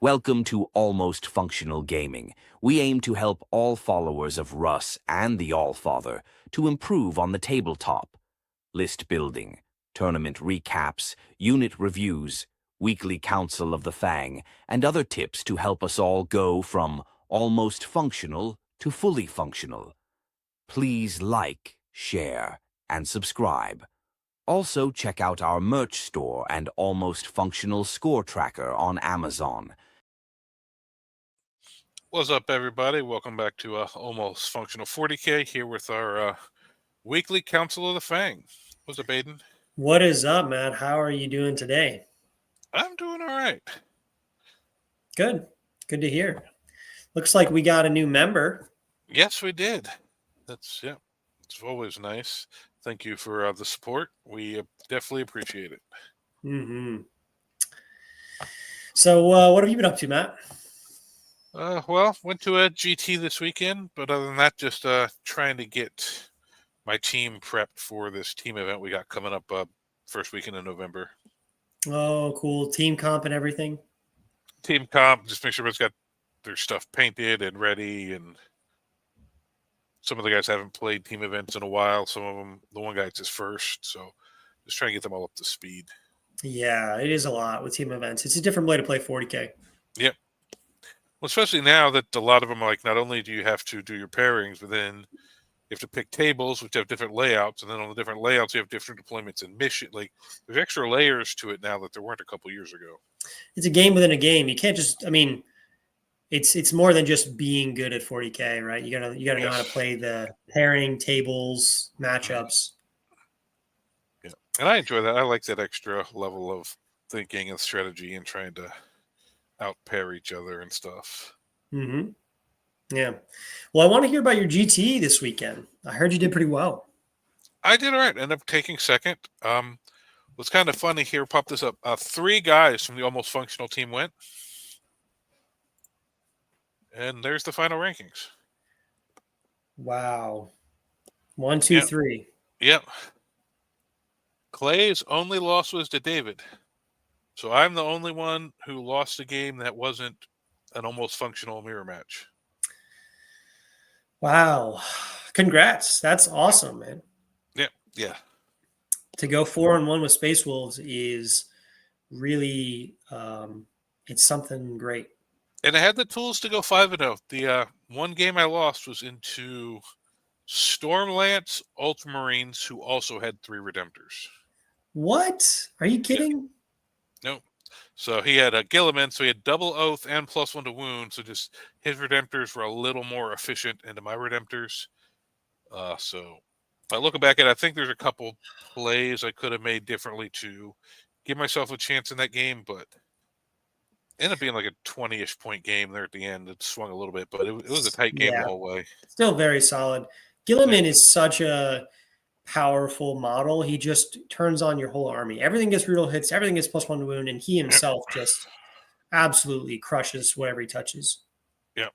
Welcome to Almost Functional Gaming. We aim to help all followers of Russ and the Allfather to improve on the tabletop. List building, tournament recaps, unit reviews, weekly council of the Fang, and other tips to help us all go from almost functional to fully functional. Please like, share, and subscribe. Also, check out our merch store and Almost Functional score tracker on Amazon. What's up, everybody? Welcome back to Almost Functional 40K here with our weekly Council of the Fang. What's up, Aiden? What is up, Matt? How are you doing today? I'm doing all right. Good. Good to hear. Looks like we got a new member. Yes, we did. It's always nice. Thank you for the support. We definitely appreciate it. Mm-hmm. So, what have you been up to, Matt? Well, went to a GT this weekend, but other than that, just trying to get my team prepped for this team event we got coming up first weekend in November. Oh, cool. Team comp and everything? Team comp, just make sure everyone's got their stuff painted and ready, and some of the guys haven't played team events in a while. Some of them, the one guy, it's his first, so just trying to get them all up to speed. Yeah, it is a lot with team events. It's a different way to play 40K. Yep. Well, especially now that a lot of them are like, not only do you have to do your pairings, but then you have to pick tables, which have different layouts, and then on the different layouts, you have different deployments and mission. Like, there's extra layers to it now that there weren't a couple years ago. It's a game within a game. You can't just, it's more than just being good at 40K, right? You gotta know how to play the pairing, tables, matchups. Yeah, and I enjoy that. I like that extra level of thinking and strategy and trying to out-pair each other and stuff. Mm-hmm. Yeah. Well, I want to hear about your GT this weekend. I heard you did pretty well. I did all right. Ended up taking second. What's kind of funny here, pop this up. 3 guys from the Almost Functional team went. And there's the final rankings. Wow. 1, 2, 3. Yep. Clay's only loss was to David. So I'm the only one who lost a game that wasn't an Almost Functional mirror match. Wow. Congrats. That's awesome, man. Yeah. To go 4-1 with Space Wolves is really it's something great. And I had the tools to go 5-0. The one game I lost was into Stormlance Ultramarines, who also had 3 Redemptors. What? Are you kidding? Yeah. Nope. So he had a Gilliman, so he had double Oath and +1 to wound. So just his Redemptors were a little more efficient into my Redemptors. So by looking back at it, I think there's a couple plays I could have made differently to give myself a chance in that game, but ended up being like a 20-ish point game there at the end. It swung a little bit, but it was a tight game the whole way. Still very solid. Gilliman is such a powerful model. He just turns on your whole army. Everything gets real hits, everything gets +1 to wound, and he himself just absolutely crushes whatever he touches. Yeah.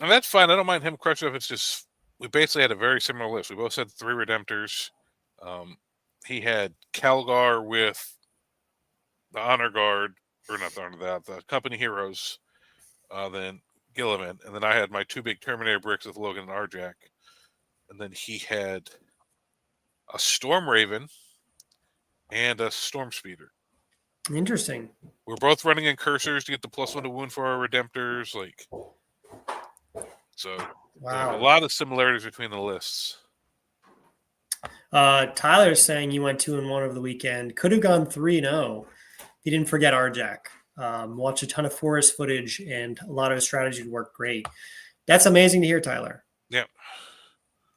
And that's fine. I don't mind him crushing if it's just we basically had a very similar list. We both had 3 Redemptors. He had Calgar with the Honor Guard, or not the Honor, the Company Heroes, then Gilliman, and then I had my 2 big Terminator bricks with Logan and Arjak. And then he had a Storm Raven and a Storm Speeder. Interesting. We're both running in cursors to get the +1 to wound for our Redemptors. So wow, a lot of similarities between the lists. Tyler's saying you went 2-1 over the weekend. Could have gone 3-0. He didn't forget Arjak. Watched a ton of Forest footage, and a lot of his strategies worked great. That's amazing to hear, Tyler. Yeah.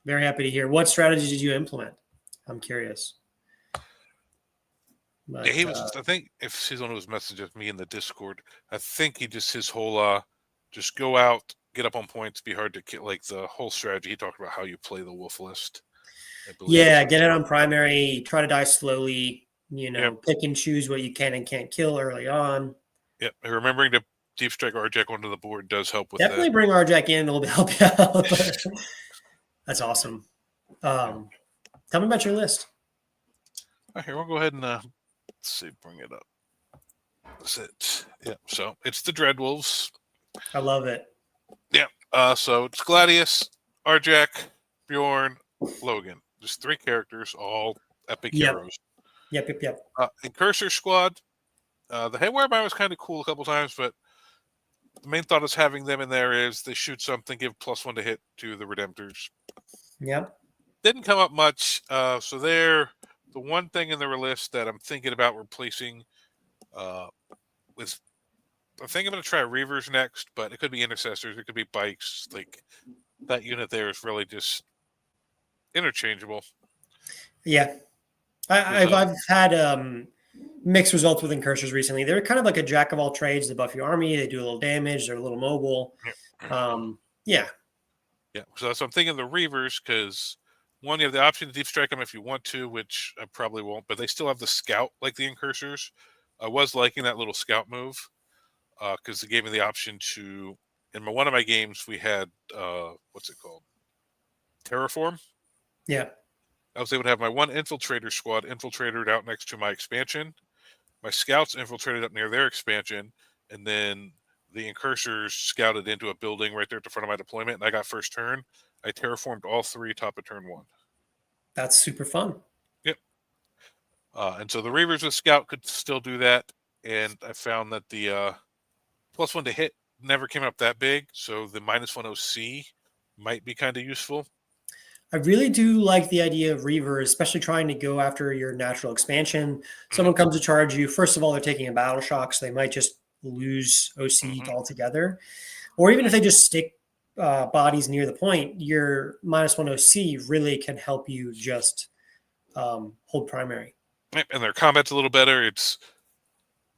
Very happy to hear. What strategy did you implement? I'm curious. But, yeah, he was. I think if he's one who was messaging me in the Discord, I think he just his whole just go out, get up on points, be hard to kill. Like the whole strategy he talked about how you play the wolf list. Yeah, get it on primary. Try to die slowly. Pick and choose what you can and can't kill early on. Yep, and remembering to deep strike Arjak onto the board does help with Definitely that. Bring Arjak in; it'll help you out. That's awesome. Tell me about your list. All right, here we'll go ahead and let's see, bring it up. That's it. Yeah. So it's the Dreadwolves. I love it. Yeah. So it's Gladius, Arjak, Bjorn, Logan. Just 3 characters, all epic Yep. heroes. Yep. And Cursor Squad. The Haywire Mine was kind of cool a couple times, but the main thought is having them in there is they shoot something, give +1 to hit to the Redemptors. Yep. Didn't come up much. So they're the one thing in their list that I'm thinking about replacing with. I think I'm going to try Reavers next, but it could be Intercessors. It could be Bikes. Like that unit there is really just interchangeable. Yeah. I've had mixed results with incursors recently. They're kind of like a jack of all trades. They buff your army. They do a little damage. They're a little mobile. Yeah. Yeah. So I'm thinking the Reavers because one, you have the option to deep strike them if you want to, which I probably won't, but they still have the scout like the incursors. I was liking that little scout move because it gave me the option to. In one of my games, we had what's it called? Terraform. Yeah. I was able to have my one infiltrator squad infiltrated out next to my expansion. My scouts infiltrated up near their expansion, and then the incursors scouted into a building right there at the front of my deployment, and I got first turn. I terraformed all 3 top of turn 1. That's super fun. Yep. And so the Reavers with scout could still do that, and I found that the +1 to hit never came up that big, so the -1 OC might be kind of useful. I really do like the idea of Reaver, especially trying to go after your natural expansion. Someone comes to charge you. First of all, they're taking a battle shock, so they might just lose OC altogether. Or even if they just stick bodies near the point, your -1 OC really can help you just hold primary. And their combat's a little better. It's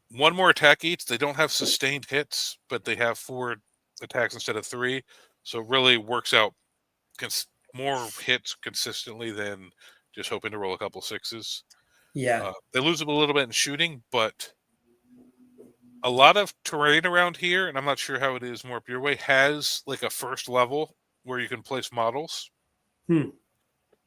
1 more attack each. They don't have sustained hits, but they have 4 attacks instead of 3. So it really works out more hits consistently than just hoping to roll a couple 6s. Yeah. They lose a little bit in shooting, but a lot of terrain around here, and I'm not sure how it is more up your way, has like a first level where you can place models. And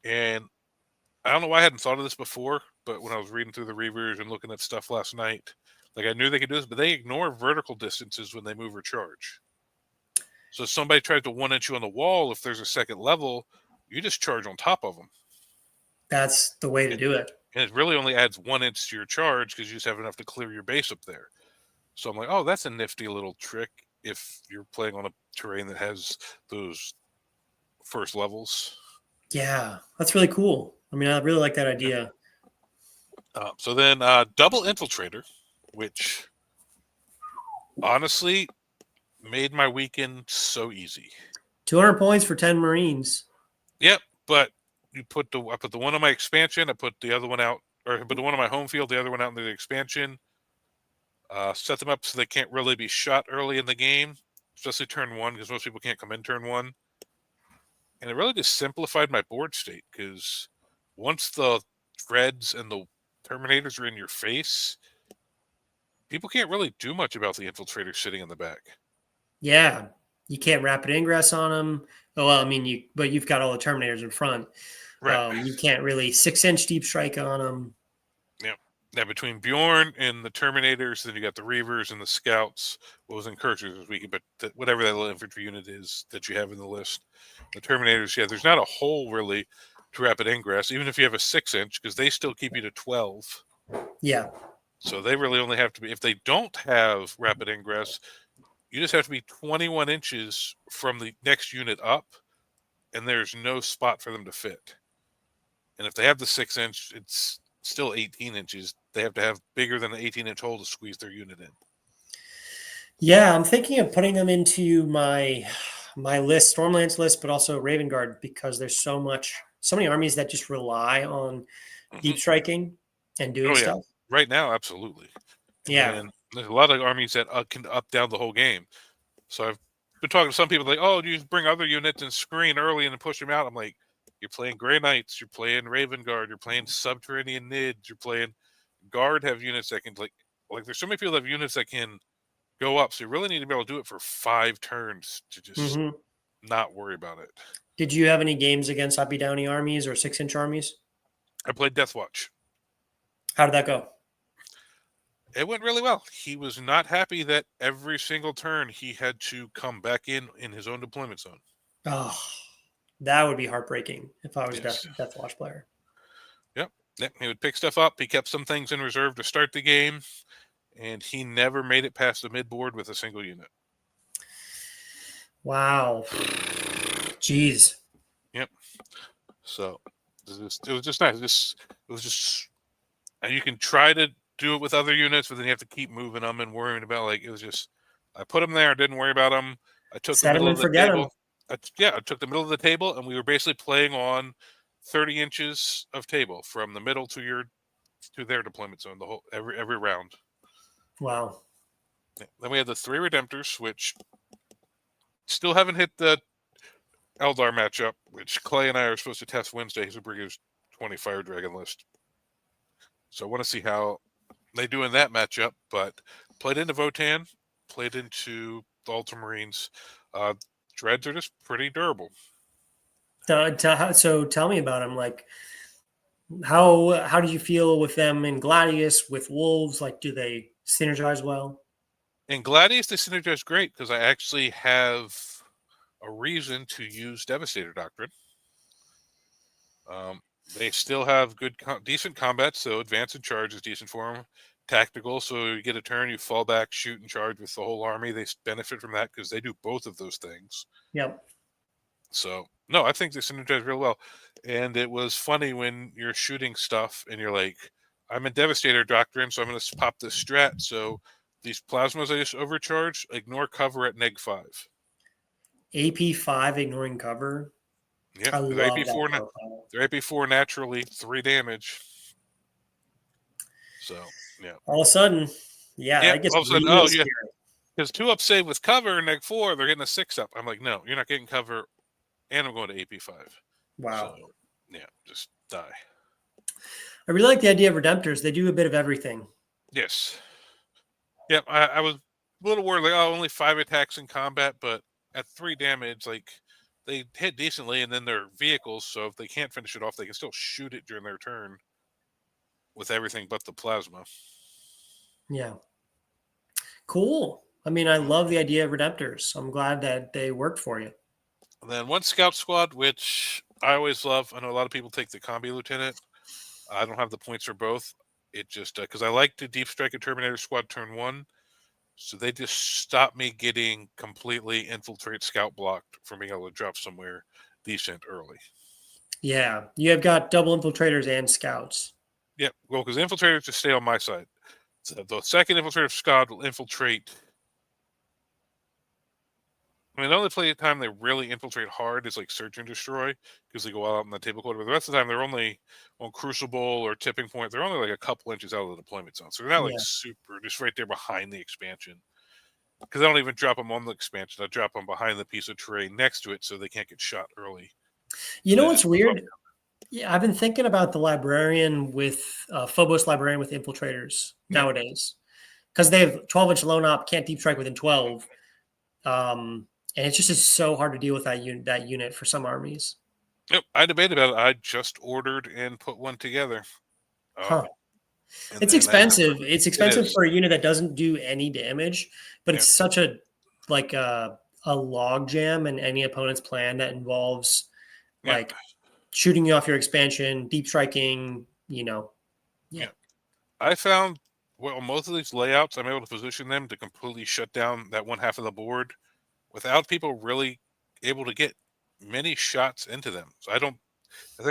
I don't know why I hadn't thought of this before, but when I was reading through the Reavers and looking at stuff last night, like I knew they could do this, but they ignore vertical distances when they move or charge. So if somebody tries to 1-inch you on the wall, if there's a second level, you just charge on top of them. That's the way to do it. And it really only adds 1 inch to your charge because you just have enough to clear your base up there. So I'm like, oh, that's a nifty little trick if you're playing on a terrain that has those first levels. Yeah, that's really cool. I mean, I really like that idea. So then double infiltrator, which honestly made my weekend so easy. 200 points for 10 Marines. Yep, but I put the one on my expansion, I put the other one out, or I put the one on my home field, the other one out in the expansion. Set them up so they can't really be shot early in the game, especially turn 1, because most people can't come in turn 1. And it really just simplified my board state, because once the Dreads and the Terminators are in your face, people can't really do much about the Infiltrators sitting in the back. Yeah, you can't rapid ingress on them. Oh, well, I mean, but you've got all the Terminators in front. Right. You can't really 6-inch deep strike on them. Yeah. Now, between Bjorn and the Terminators, then you got the Reavers and the Scouts. What was Incursors this week, but whatever that little infantry unit is that you have in the list. The Terminators, yeah, there's not a hole really to rapid ingress, even if you have a 6-inch, because they still keep you to 12. Yeah. So they really only have to be, if they don't have rapid ingress, you just have to be 21 inches from the next unit up, and there's no spot for them to fit. And if they have the 6-inch, it's still 18 inches. They have to have bigger than an 18-inch hole to squeeze their unit in. Yeah, I'm thinking of putting them into my list, Stormlance list, but also Raven Guard, because there's so many armies that just rely on deep striking and doing stuff. Right now, absolutely. And there's a lot of armies that can up down the whole game. So I've been talking to some people like, oh, you bring other units and screen early and then push them out. I'm like, you're playing Grey Knights, you're playing Raven Guard, you're playing Subterranean Nids, you're playing Guard have units that can like there's so many people that have units that can go up. So you really need to be able to do it for 5 turns to just not worry about it. Did you have any games against Uppy Downy armies or 6-inch armies? I played Deathwatch. How did that go? It went really well. He was not happy that every single turn he had to come back in his own deployment zone. Oh, that would be heartbreaking if I was Yes. a Death Watch player. Yep. He would pick stuff up. He kept some things in reserve to start the game, and he never made it past the midboard with a single unit. Wow. Jeez. Yep. So it was just nice. It was just, and you can try to do it with other units, but then you have to keep moving them and worrying about, like, it was just, I put them there, didn't worry about them. I took Set the 'em middle and of the forget 'em. table. I took the middle of the table, and we were basically playing on 30 inches of table from the middle to their deployment zone the whole every round. Wow. Then we had the 3 Redemptors, which still haven't hit the Eldar matchup, which Clay and I are supposed to test Wednesday. He's bring his 20 Fire Dragon list. So I want to see how they do in that matchup. But played into Votan, played into the Ultramarines. Dreads are just pretty durable. So tell me about them. Like, how did you feel with them in Gladius, with Wolves? Like, do they synergize well? In Gladius, they synergize great because I actually have a reason to use Devastator Doctrine. They still have decent combat, so advance and charge is decent for them. Tactical, so you get a turn, you fall back, shoot and charge with the whole army. They benefit from that because they do both of those things. Yep. So, no, I think they synergize real well. And it was funny when you're shooting stuff and you're like, I'm in Devastator Doctrine, so I'm going to pop this strat. So these plasmas I just overcharge, ignore cover at -5. AP5 ignoring cover. Yep, I love that profile. they're AP4 naturally 3 damage. So, yeah. All of a sudden, yeah, Yeah, that gets all of a sudden, real scary. because 2-up save with cover, -4, they're getting a 6-up. I'm like, no, you're not getting cover, and I'm going to AP5. Wow. So, yeah, just die. I really like the idea of Redemptors. They do a bit of everything. Yes. Yep, I was a little worried, like, oh, only 5 attacks in combat, but at 3 damage, like, they hit decently, and then they're vehicles, so if they can't finish it off, they can still shoot it during their turn with everything but the plasma. Yeah. Cool. I mean, I love the idea of Redemptors. I'm glad that they worked for you. And then one Scout Squad, which I always love. I know a lot of people take the Combi Lieutenant. I don't have the points for both. It just, because I like to Deep Strike a Terminator Squad turn 1. So they just stopped me getting completely infiltrate scout blocked from being able to drop somewhere decent early. Yeah. You have got double infiltrators and scouts. Yep. Well, because infiltrators just stay on my side. So the second infiltrator squad will infiltrate. I mean, the only play time they really infiltrate hard is like search and destroy because they go out on the table quarter. But the rest of the time, they're only on Crucible or Tipping Point. They're only like a couple inches out of the deployment zone. So they're not like super, just right there behind the expansion. Because I don't even drop them on the expansion. I drop them behind the piece of terrain next to it so they can't get shot early. You know what's weird? Yeah, I've been thinking about the librarian with Phobos librarian with infiltrators nowadays because they have 12-inch low op, can't deep strike within 12. And it's just so hard to deal with that unit for some armies. Yep, I debated about it. I just ordered and put one together. It's expensive. It's expensive for a unit that doesn't do any damage, but it's such a like a log jam in any opponent's plan that involves like shooting you off your expansion, deep striking, Yeah. I found, well, most of these layouts, I'm able to position them to completely shut down that one half of the board without people really able to get many shots into them. So I think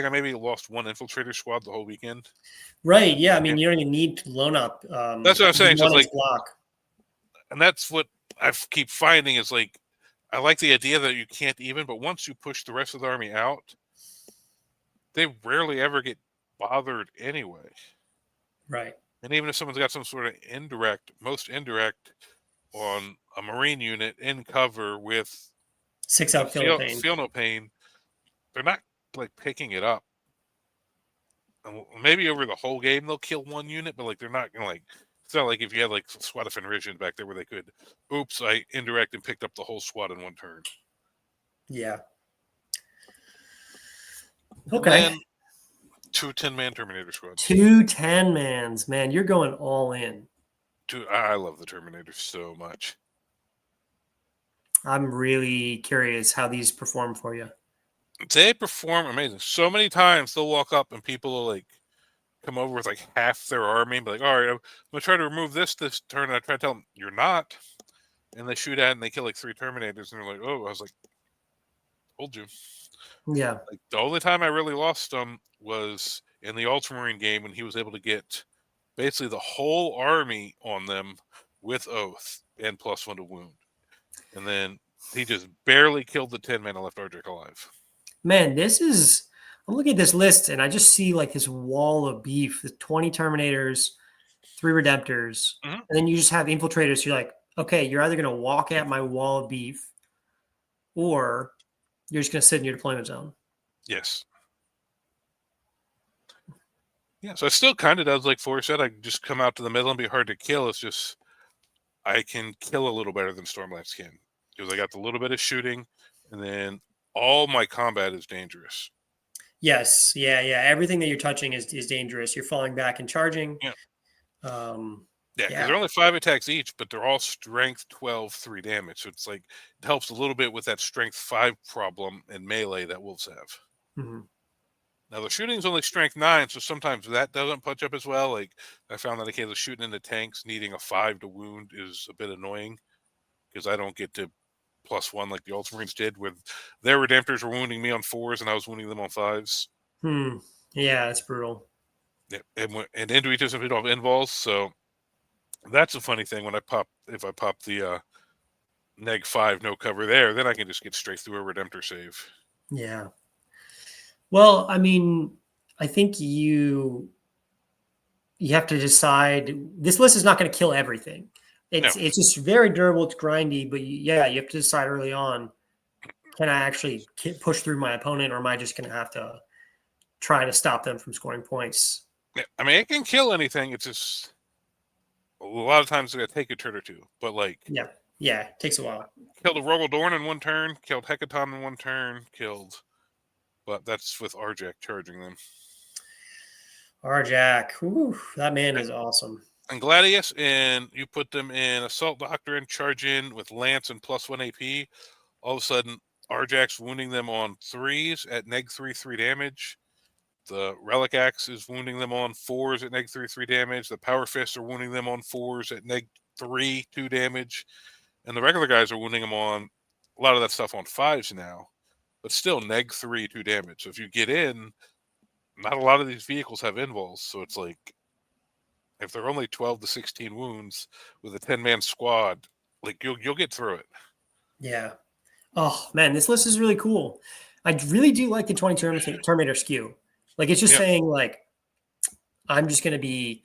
I maybe lost one infiltrator squad the whole weekend. Right. Yeah. I mean, you don't even need loan up. That's what I'm saying. So it's like, block. And that's what I keep finding is like, I like the idea that you can't even, but once you push the rest of the army out, they rarely ever get bothered anyway. Right. And even if someone's got some sort of most indirect on a Marine unit in cover with 6-up feel no pain, they're not like picking it up. And maybe over the whole game they'll kill one unit, but like they're not gonna like. It's not like if you had like Squad of Fenrisian back there where they could, oops, I indirect and picked up the whole squad in one turn. Yeah. Okay. And 2 10-man Terminator squads. 2 10-mans, man. You're going all in. Dude, I love the Terminator so much. I'm really curious how these perform for you. They perform amazing. So many times they'll walk up and people will like come over with like half their army and be like, all right, I'm gonna try to remove this turn. And I try to tell them, you're not. And they shoot at it and they kill like 3 Terminators and they're like, oh, I was like, told you. Yeah. Like the only time I really lost him was in the Ultramarine game when he was able to get basically the whole army on them with Oath and +1 to wound. And then he just barely killed the 10 man and left Ardrick alive. Man, I'm looking at this list and I just see like this wall of beef, the 20 Terminators, 3 Redemptors, Mhm. and then you just have infiltrators. You're like, okay, you're either going to walk at my wall of beef or you're just going to sit in your deployment zone. Yes. Yeah, so it still kind of does like Forrest said. I can just come out to the middle and be hard to kill. It's just I can kill a little better than Stormlance can because I got the little bit of shooting, and then all my combat is dangerous. Yes. Yeah. Yeah. Everything that you're touching is dangerous. You're falling back and charging. Yeah. Um, Yeah, because yeah. they're only 5 attacks each, but they're all strength 12, 3 damage. So it's like it helps a little bit with that strength 5 problem in melee that wolves have. Mhm. Now the shooting's only strength 9, so sometimes that doesn't punch up as well. Like I found that occasionally shooting into tanks needing a 5 to wound is a bit annoying because I don't get to +1 like the Ultramarines did, with their Redemptors were wounding me on 4s and I was wounding them on 5s. Yeah, that's brutal. Yeah, and Indweeters if we don't have invols, so that's a funny thing when if I pop the neg 5 no cover there, then I can just get straight through a Redemptor save. Yeah. Well, I mean, I think you have to decide. This list is not going to kill everything. No. It's just very durable. It's grindy, but yeah, you have to decide early on. Can I actually push through my opponent, or am I just going to have to try to stop them from scoring points? Yeah, I mean, it can kill anything. It's just a lot of times it's going to take a turn or two. But like, Yeah, it takes a while. killed a Rogel Dorn in one turn, killed Hecaton in one turn, but that's with Arjak charging them. Arjak, that man is awesome. And Gladius, and you put them in Assault Doctrine, charge in with Lance and +1 AP. All of a sudden, Arjak's wounding them on 3s at neg 3 damage. The Relic Axe is wounding them on 4s at neg 3 damage. The Power Fists are wounding them on 4s at neg 2 damage. And the regular guys are wounding them on a lot of that stuff on 5s now, but still neg 2 damage. So if you get in, not a lot of these vehicles have invols. So it's like, if they're only 12 to 16 wounds with a 10-man squad, like you'll get through it. Yeah. Oh man, this list is really cool. I really do like the 20 Terminator skew. Like it's just saying like I'm just going to be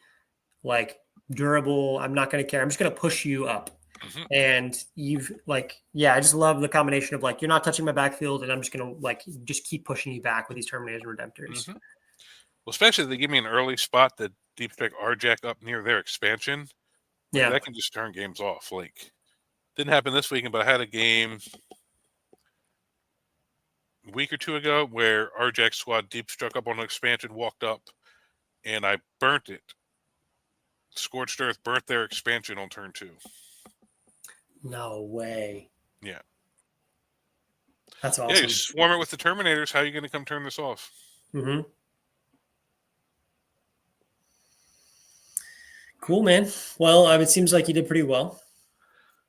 like durable. I'm not going to care. I'm just going to push you up. Mm-hmm. And you've like, yeah, I just love the combination of like, you're not touching my backfield and I'm just going to like, just keep pushing you back with these Terminators and Redemptors. Mm-hmm. Well, especially if they give me an early spot that deep strike Arjak up near their expansion. Like, Yeah. that can just turn games off. Like, didn't happen this weekend, but I had a game a week or two ago where Arjak's squad deep struck up on an expansion, walked up, and I burnt it. Scorched Earth burnt their expansion on turn 2. No way. Yeah. That's awesome. Yeah, you swarm it with the Terminators. How are you going to come turn this off? Mm-hmm. Cool, man. Well, it seems like you did pretty well.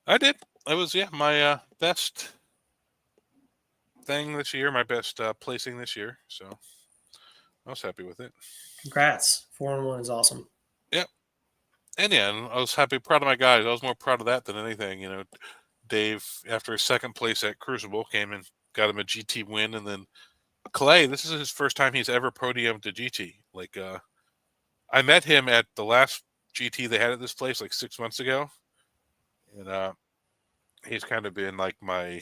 I did. It was, my best thing this year, my best placing this year. So I was happy with it. Congrats. 4-1 is awesome. Yeah. And I was proud of my guys. I was more proud of that than anything. Dave, after his second place at Crucible, came and got him a GT win. And then Clay, this is his first time he's ever podiumed a GT. Like, I met him at the last GT they had at this place like 6 months ago. And he's kind of been like my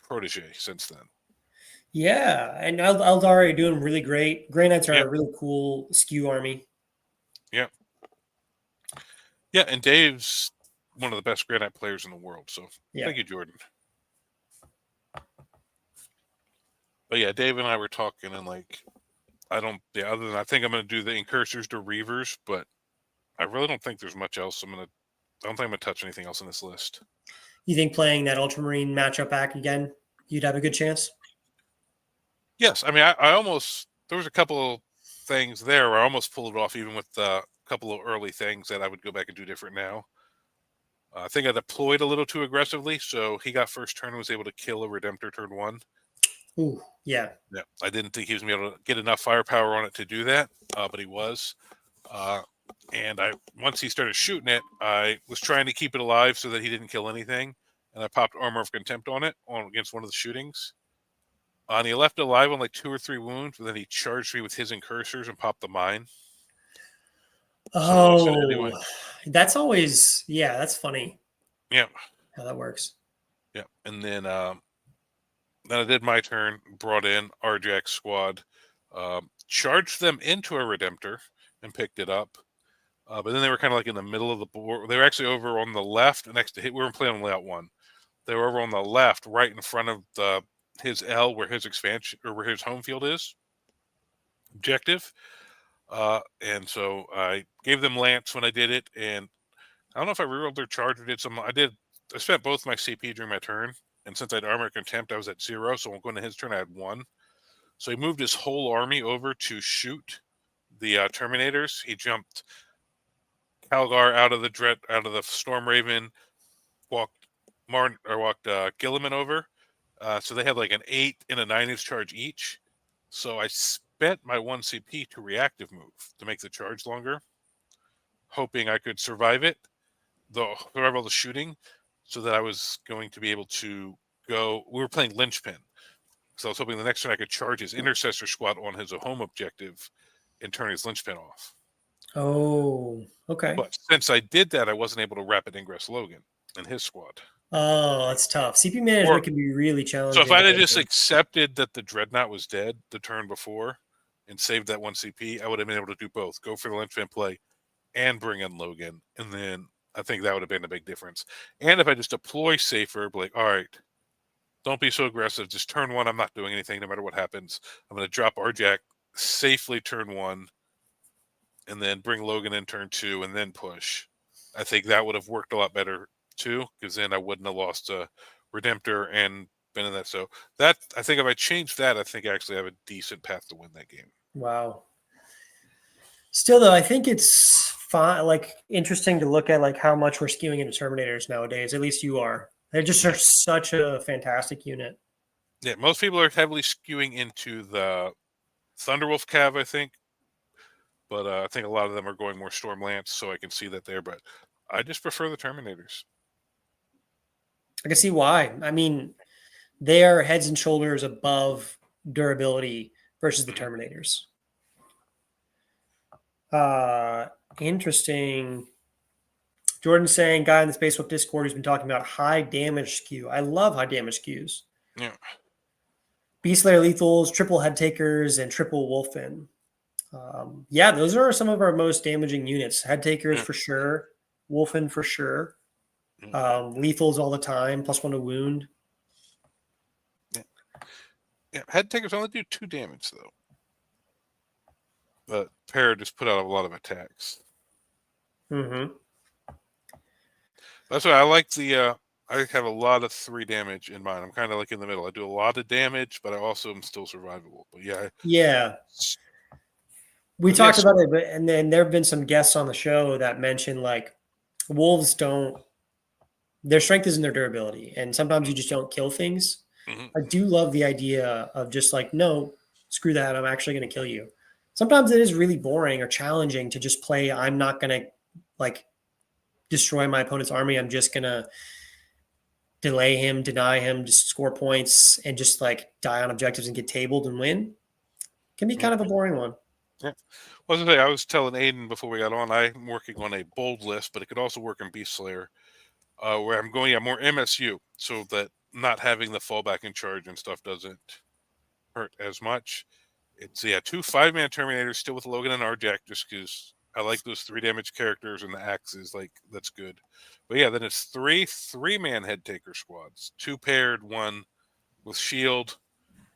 protege since then. Yeah, and Eldari are doing really great. Grey Knights are a really cool skew army. Yeah. Yeah, and Dave's one of the best Grey Knight players in the world. So thank you, Jordan. But yeah, Dave and I were talking, and like, other than I think I'm going to do the incursors to Reavers, but I really don't think there's much else. I don't think I'm gonna touch anything else on this list. You think playing that Ultramarine matchup back again, you'd have a good chance? Yes, I mean, I almost there was a couple of things there where I almost pulled it off, even with a couple of early things that I would go back and do different now. I think I deployed a little too aggressively, so he got first turn and was able to kill a Redemptor turn 1. Ooh, yeah. Yeah, I didn't think he was going to be able to get enough firepower on it to do that, but he was. And once he started shooting it, I was trying to keep it alive so that he didn't kill anything, and I popped Armor of Contempt on it against one of the shootings. And he left it alive on like 2 or 3 wounds, but then he charged me with his incursors and popped the mine. Oh, anyway. That's always, yeah, that's funny. Yeah. How that works. Yeah. And then I did my turn, brought in Arjack's squad, charged them into a Redemptor and picked it up. But then they were kind of like in the middle of the board. They were actually over on the left next to hit. We were playing on layout 1. They were over on the left, right in front of his L, where his expansion or where his home field is. Objective. And so I gave them Lance when I did it, and I don't know if I rerolled their charge or did some. I spent both my CP during my turn, and since I had Armor Contempt, I was at 0. So going to his turn, I had 1. So he moved his whole army over to shoot the Terminators. He jumped Calgar out of the Storm Raven, walked Gilliman over. So they had like an 8 and a 9-inch charge each. So I spent my 1 CP to reactive move to make the charge longer, hoping I could survive all the shooting, so that I was going to be able to go. We were playing Linchpin, so I was hoping the next turn I could charge his Intercessor squad on his home objective and turn his Linchpin off. Oh, okay. But since I did that, I wasn't able to rapid ingress Logan and his squad. Oh, that's tough. CP management can be really challenging. So if I had just accepted that the Dreadnought was dead the turn before and saved that 1 CP, I would have been able to do both. Go for the Linchpin play and bring in Logan. And then I think that would have been a big difference. And if I just deploy safer, be like, all right, don't be so aggressive. Just turn 1. I'm not doing anything no matter what happens. I'm going to drop Arjack safely turn 1 and then bring Logan in turn 2 and then push. I think that would have worked a lot better too, because then I wouldn't have lost a Redemptor and been in that. So that, I think if I change that, I think I actually have a decent path to win that game. Wow. Still though, I think it's fine, like interesting to look at like how much we're skewing into Terminators nowadays. At least you are. They just are such a fantastic unit. Yeah, most people are heavily skewing into the Thunderwolf Cav, I think. But I think a lot of them are going more Storm Lance, so I can see that there. But I just prefer the Terminators. I can see why. I mean, they are heads and shoulders above durability versus the Terminators. Interesting. Jordan saying, guy in the Space Wolf Discord who's been talking about high damage skew. I love high damage skews. Yeah. Beast Slayer lethals, triple head takers, and triple wolfen. Yeah, those are some of our most damaging units. Head takers for sure, wolfen for sure. Lethals all the time, +1 to wound. Yeah, head takers only do 2 damage though. But Para just put out a lot of attacks. Mm-hmm. That's why I like the. I have a lot of 3 damage in mine. I'm kind of like in the middle. I do a lot of damage, but I also am still survivable. But yeah. We talked about it, but and then there have been some guests on the show that mentioned like wolves don't. Their strength is in their durability, and sometimes you just don't kill things. Mm-hmm. I do love the idea of just like, no, screw that. I'm actually going to kill you. Sometimes it is really boring or challenging to just play. I'm not going to like destroy my opponent's army. I'm just going to delay him, deny him, just score points and just like die on objectives and get tabled and win. Can be kind of a boring one. Yeah. Well, I was telling Aiden before we got on, I'm working on a bold list, but it could also work in Beast Slayer, where I'm going more MSU, so that not having the fallback in charge and stuff doesn't hurt as much. It's 2 5-man Terminators still with Logan and Arjack, just because I like those 3 damage characters and the axes, like that's good. But yeah, then it's 3-man head taker squads, 2 paired, 1 with shield.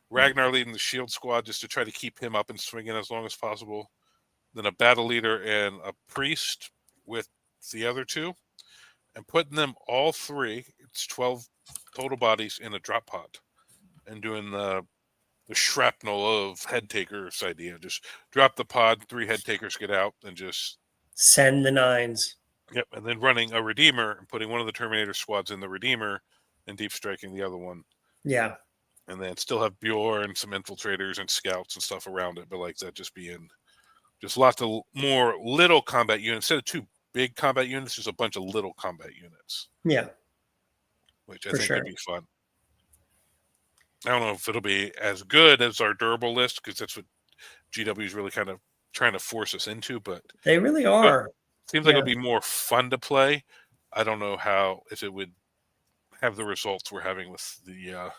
Ragnar leading the shield squad just to try to keep him up and swinging as long as possible. Then a battle leader and a priest with the other two and putting them all three, it's 12 total bodies, in a drop pod and doing the shrapnel of head takers idea. Just drop the pod, 3 head takers get out, and just Send the nines. Yep, and then running a Redeemer and putting one of the Terminator squads in the Redeemer and deep striking the other one. Yeah. And then still have Bjor and some infiltrators and scouts and stuff around it, but like that just being just lots of more little combat units. Instead of 2 big combat units, just a bunch of little combat units. Yeah. Which I For think sure. could be fun. I don't know if it'll be as good as our durable list, because that's what GW is really kind of trying to force us into, but They really are. seems like it'll be more fun to play. I don't know if it would have the results we're having with the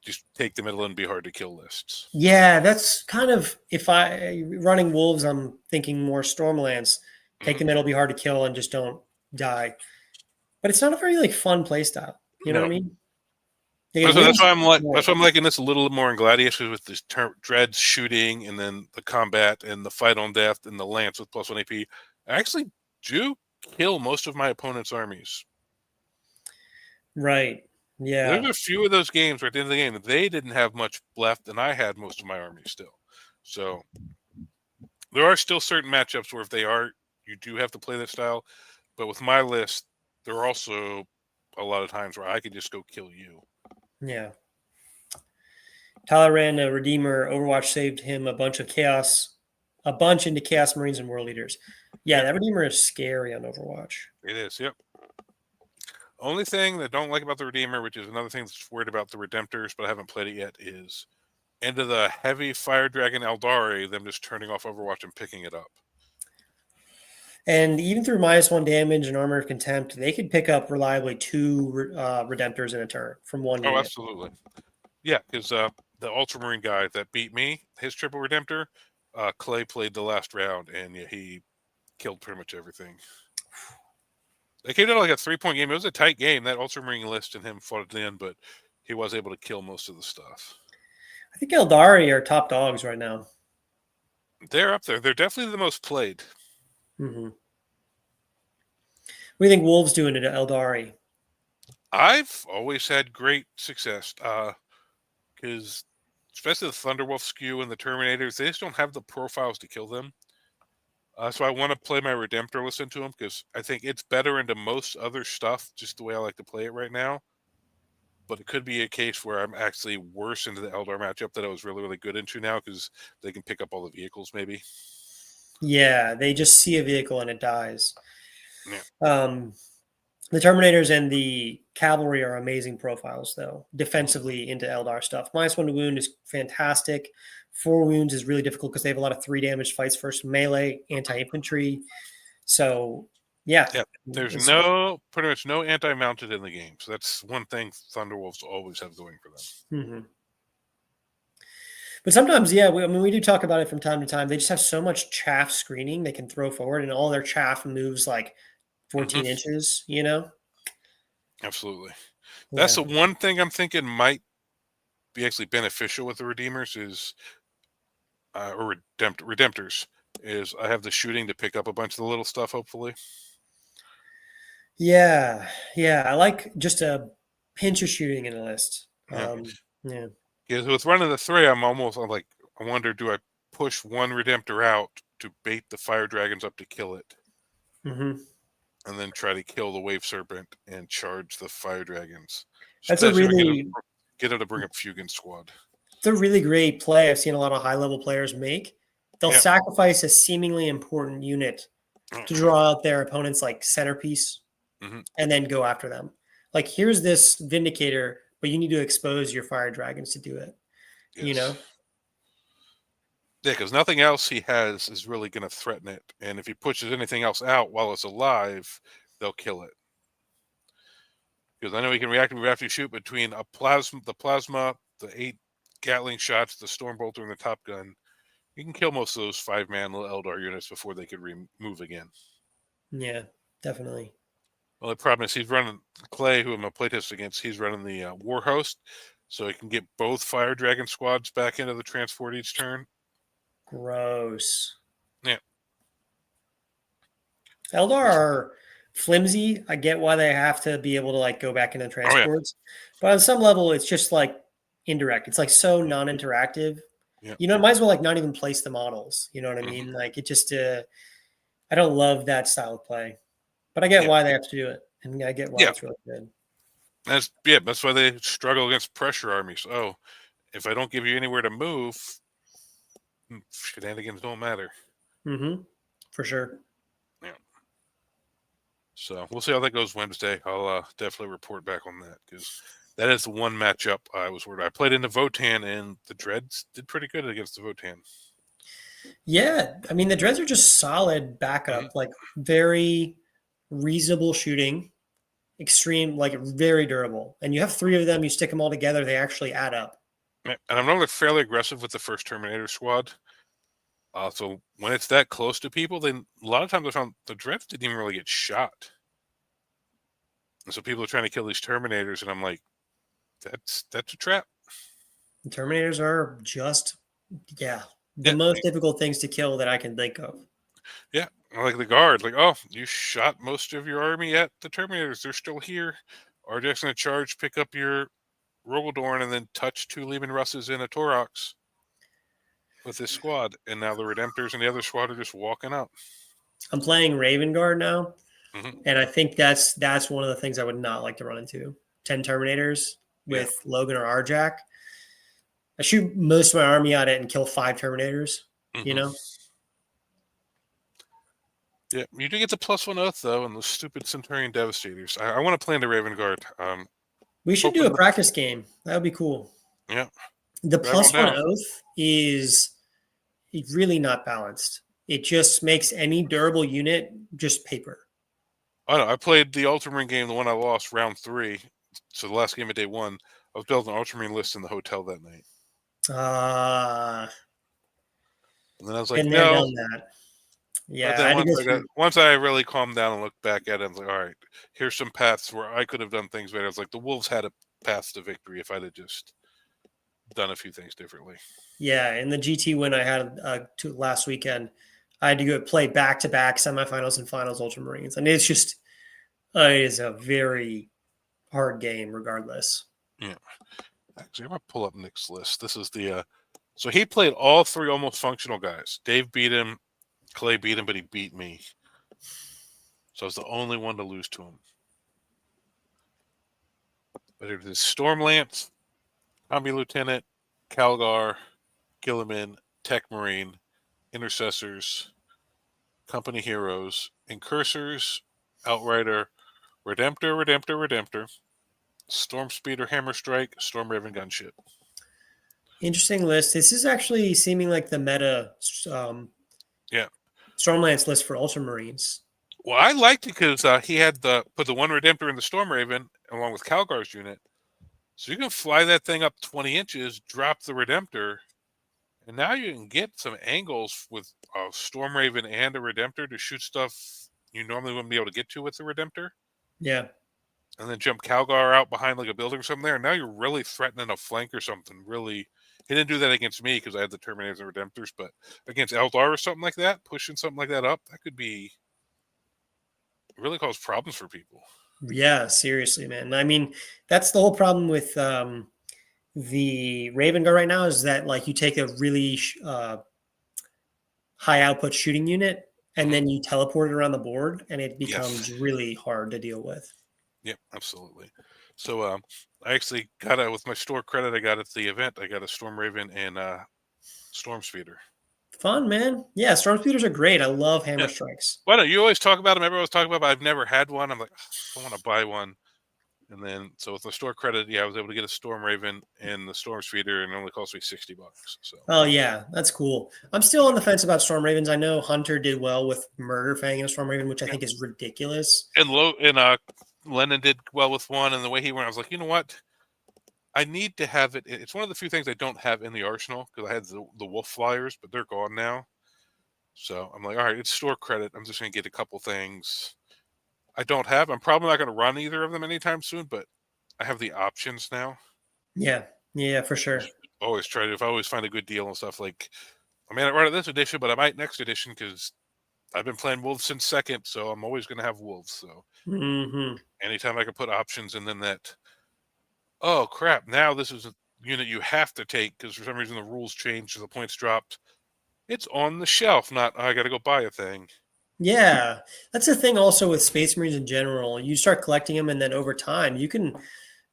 just take the middle and be hard to kill lists. Yeah, that's kind of, if I running wolves, I'm thinking more Stormlands. Take the middle, be hard to kill, and just don't die. But it's not a very like fun play style. You know what I mean? That's why I'm liking this a little more in Gladius, with this dreads shooting and then the combat and the fight on death and the lance with +1 AP. I actually do kill most of my opponent's armies. Right. Yeah. There's a few of those games right at the end of the game that they didn't have much left, and I had most of my army still. So there are still certain matchups where you do have to play that style. But with my list, there are also a lot of times where I could just go kill you. Yeah. Tyler ran a Redeemer. Overwatch saved him a bunch into Chaos Marines and World Leaders. Yeah, that Redeemer is scary on Overwatch. It is, yep. Only thing that I don't like about the Redeemer, which is another thing that's worried about the Redemptors, but I haven't played it yet, is into the heavy Fire Dragon Eldari, them just turning off Overwatch and picking it up. And even through -1 damage and Armor of Contempt, they could pick up reliably 2 Redemptors in a turn from one unit. Oh, absolutely. Yeah, because the Ultramarine guy that beat me, his triple Redemptor, Clay played the last round, and he killed pretty much everything. They came down like a 3-point game. It was a tight game. That Ultramarine list and him fought at the end, but he was able to kill most of the stuff. I think Eldari are top dogs right now. They're up there. They're definitely the most played. Mm-hmm. What do you think Wolves doing to Eldari? I've always had great success because especially the Thunderwolf skew and the Terminators, they just don't have the profiles to kill them. So I want to play my Redemptor list into them because I think it's better into most other stuff, just the way I like to play it right now. But it could be a case where I'm actually worse into the Eldar matchup that I was really, really good into now because they can pick up all the vehicles maybe. Yeah, they just see a vehicle and it dies. Yeah. The Terminators and the Cavalry are amazing profiles, though, defensively into Eldar stuff. -1 to wound is fantastic. 4 wounds is really difficult because they have a lot of 3 damage fights versus melee, anti-infantry. So, yeah. There's pretty much no anti-mounted in the game. So that's one thing Thunderwolves always have going for them. Mm-hmm. But sometimes, yeah, we do talk about it from time to time. They just have so much chaff screening they can throw forward, and all their chaff moves like 14 inches, you know? Absolutely. That's the one thing I'm thinking might be actually beneficial with the Redeemers is, or Redemptors, is I have the shooting to pick up a bunch of the little stuff, hopefully. Yeah. I like just a pinch of shooting in a list. Yeah. Because with running the 3, I'm like, I wonder, do I push one Redemptor out to bait the Fire Dragons up to kill it? Mm-hmm. And then try to kill the Wave Serpent and charge the Fire Dragons. That's a really get it to bring up Fugan Squad. It's a really great play. I've seen a lot of high-level players make. They'll sacrifice a seemingly important unit to draw out their opponent's like centerpiece, and then go after them. Like, here's this Vindicator, but you need to expose your Fire Dragons to do it. Yes. You know? Yeah, because nothing else he has is really going to threaten it. And if he pushes anything else out while it's alive, they'll kill it. Because I know he can reactively shoot between the plasma, the 8 Gatling shots, the Stormbolter, and the Top Gun. You can kill most of those 5-man Eldar units before they could move again. Yeah, definitely. Well, the problem is he's running Clay, who I'm a playtest against. He's running the War Host, so he can get both Fire Dragon squads back into the transport each turn. Gross. Yeah. Eldar are flimsy. I get why they have to be able to like go back into Oh yeah, transports, but on some level, it's just like indirect. It's like so non-interactive. yeah, You know, might as well like not even place the models. You know what I mean? Like it just, I don't love that style of play, but I get yeah, why they have to do it, and I get why yeah. it's really good. That's why they struggle against pressure armies. Oh, if I don't give you anywhere to move, shenanigans don't matter. Mm-hmm. For sure. Yeah. So we'll see how that goes Wednesday. I'll definitely report back on that because that is the one matchup I was worried. I played in the Votan, and the Dreads did pretty good against the Votan. Yeah, I mean the Dreads are just solid Mm-hmm. backup, like very reasonable shooting, extreme, like very durable. And you have three of them, you stick them all together, they actually add up. And I'm normally fairly aggressive with the first Terminator squad. So when it's that close to people, then a lot of times I found the Dreads didn't even really get shot. And so people are trying to kill these Terminators, and I'm like, that's a trap. The Terminators are just, yeah, the Yeah, most difficult things to kill that I can think of. yeah. Like the guard, like, oh, you shot most of your army at the Terminators. They're still here. RJ's going to charge, pick up your Rogaldorn, and then touch 2 Lehman Russes in a Torox with this squad. And now the Redemptors and the other squad are just walking out. I'm playing Raven Guard now, Mm-hmm. and I think that's one of the things I would not like to run into. 10 Terminators Yeah. with Logan or Arjack. I shoot most of my army at it and kill 5 Terminators, Mm-hmm. you know? Yeah, you do get the +1 oath though, and those stupid Centurion Devastators. I want to play in the Raven Guard. We should do a practice game. That would be cool. Yeah, The grab on +1 down. oath is really not balanced. It just makes any durable unit just paper. I know. I played the Ultramarine game, the one I lost, round 3. So the last game of day 1. I was building an Ultramarine list in the hotel that night. And then I was like, Been there, no. done that. But Yeah, I then had to go through. once I really calmed down and looked back at it, I was like, all right, here's some paths where I could have done things better. I was like, the Wolves had a path to victory if I'd have just done a few things differently. Yeah, in the GT win I had last weekend, I had to go play back-to-back semifinals and finals Ultramarines, and it's just it is a very hard game, regardless. Yeah. Actually, I'm going to pull up Nick's list. This is the so he played all 3 almost functional guys. Dave beat him, Clay beat him, but he beat me. So I was the only one to lose to him. But it is Stormlance, Combi Lieutenant, Calgar, Gilliman, Tech Marine, Intercessors, Company Heroes, Incursors, Outrider, Redemptor, Storm Speeder, Hammer Strike, Storm Raven Gunship. Interesting list. This is actually seeming like the meta Yeah. Stormlance list for Ultramarines. Well, I liked it because he had put the one Redemptor in the Storm Raven along with Calgar's unit. So you can fly that thing up 20 inches, drop the Redemptor, and now you can get some angles with a Storm Raven and a Redemptor to shoot stuff you normally wouldn't be able to get to with the Redemptor. Yeah. And then jump Calgar out behind like a building or something there. And now you're really threatening a flank or something. Really, he didn't do that against me because I had the Terminators and Redemptors, but against Eldar or something like that, pushing something like that up, that could be really cause problems for people. Yeah, seriously, man. I mean, that's the whole problem with the Raven Guard right now is that like you take a really high output shooting unit and then you teleport it around the board and it becomes really hard to deal with. Yep, absolutely. So I actually got with my store credit I got at the event, I got a Storm Raven and Storm Speeder. Fun, man. Yeah, Storm Speeders are great. I love Hammer Strikes. Well, no, you always talk about them. Everyone's talking about them, but I've never had one. I'm like, I want to buy one. And then, so with the store credit, I was able to get a Storm Raven and the Storm Speeder, and it only cost me $60. So. Oh yeah, that's cool. I'm still on the fence about Storm Ravens. I know Hunter did well with Murder Fang and Storm Raven, which I think is ridiculous. And Lennon did well with one, and the way he went, I was like, you know what? I need to have it. It's one of the few things I don't have in the arsenal because I had the Wolf Flyers, but they're gone now. So I'm like, all right, it's store credit. I'm just going to get a couple things I don't have. I'm probably not going to run either of them anytime soon, but I have the options now. Yeah, for sure. Always try to, if I always find a good deal and stuff, like I may not run it this edition, but I might next edition because I've been playing wolves since second, so I'm always going to have wolves. So anytime I can put options, and then that, oh crap, now this is a unit you have to take because for some reason the rules changed or the points dropped. It's on the shelf, not I got to go buy a thing. Yeah, that's the thing. Also with Space Marines in general, you start collecting them, and then over time, you can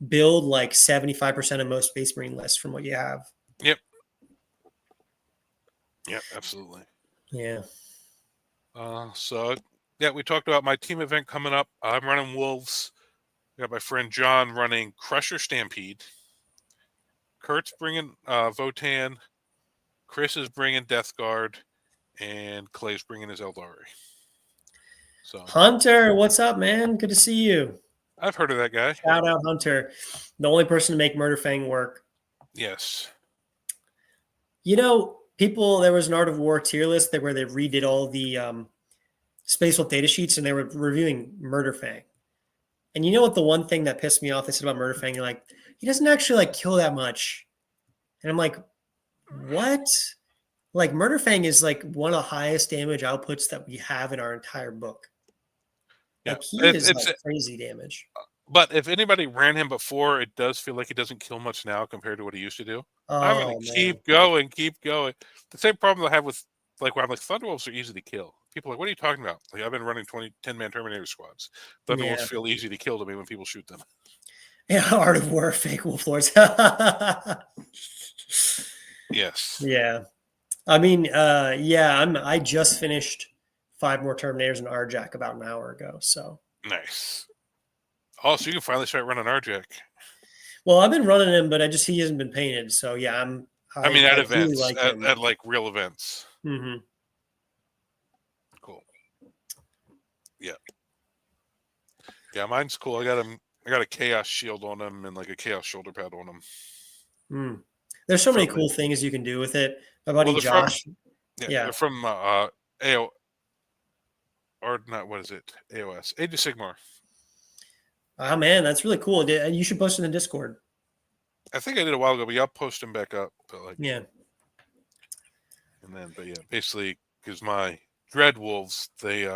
build like 75% of most Space Marine lists from what you have. Yep. Yep, absolutely. Yeah. So yeah, we talked about my team event coming up. I'm running wolves. I got my friend John running Crusher Stampede. Kurt's bringing Votan. Chris is bringing Death Guard, and Clay's bringing his Eldari. So Hunter, what's up, man? Good to see you. I've heard of that guy. Shout out Hunter, the only person to make Murderfang work. Yes. You know, people, there was an Art of War tier list where they redid all the Space Wolf data sheets, and they were reviewing Murderfang. And you know what? The one thing that pissed me off, they said about Murderfang, you're like, he doesn't actually like kill that much. And I'm like, what? Like Murderfang is like one of the highest damage outputs that we have in our entire book. Yeah, like he is like crazy damage. But if anybody ran him before, it does feel like he doesn't kill much now compared to what he used to do. I'm going to keep going. The same problem I have with where I'm like, Thunderwolves are easy to kill. People are like, what are you talking about? Like, I've been running 10-man Terminator squads. Thunderwolves feel easy to kill to me when people shoot them. Yeah, Art of War, fake wolf lords. Yes. Yeah. I mean, I just finished 5 more Terminators and RJack about an hour ago. So nice. Oh, so you can finally start running RJack. Well, I've been running him, but he hasn't been painted. So yeah, I mean, at events, really at like real events. Mm-hmm. Cool. Yeah. Yeah, mine's cool. I got a Chaos shield on him and like a Chaos shoulder pad on him. There's so many cool things you can do with it. My buddy Josh. They're from AO, or not, what is it? AOS. Age of Sigmar. Oh, man, that's really cool. You should post it in Discord. I think I did a while ago, but I'll post them back up. But yeah. And then, basically, because my Dread Wolves, they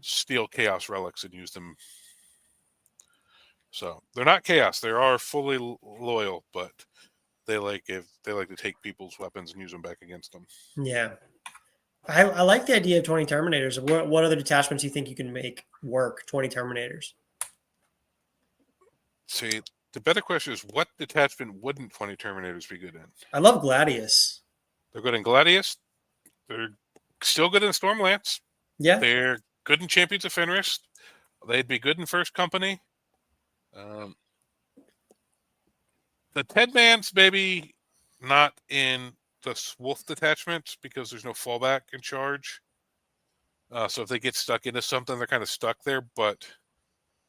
steal Chaos relics and use them. So they're not Chaos; they are fully loyal, but they like to take people's weapons and use them back against them. Yeah, I like the idea of 20 Terminators. What other detachments do you think you can make work? 20 Terminators. See, the better question is, what detachment wouldn't 20 Terminators be good in? I love Gladius. They're good in Gladius. They're still good in Stormlance. Yeah. They're good in Champions of Fenris. They'd be good in First Company. The 10-man's maybe not in the Wolf detachment because there's no fallback in charge. So if they get stuck into something, they're kind of stuck there. But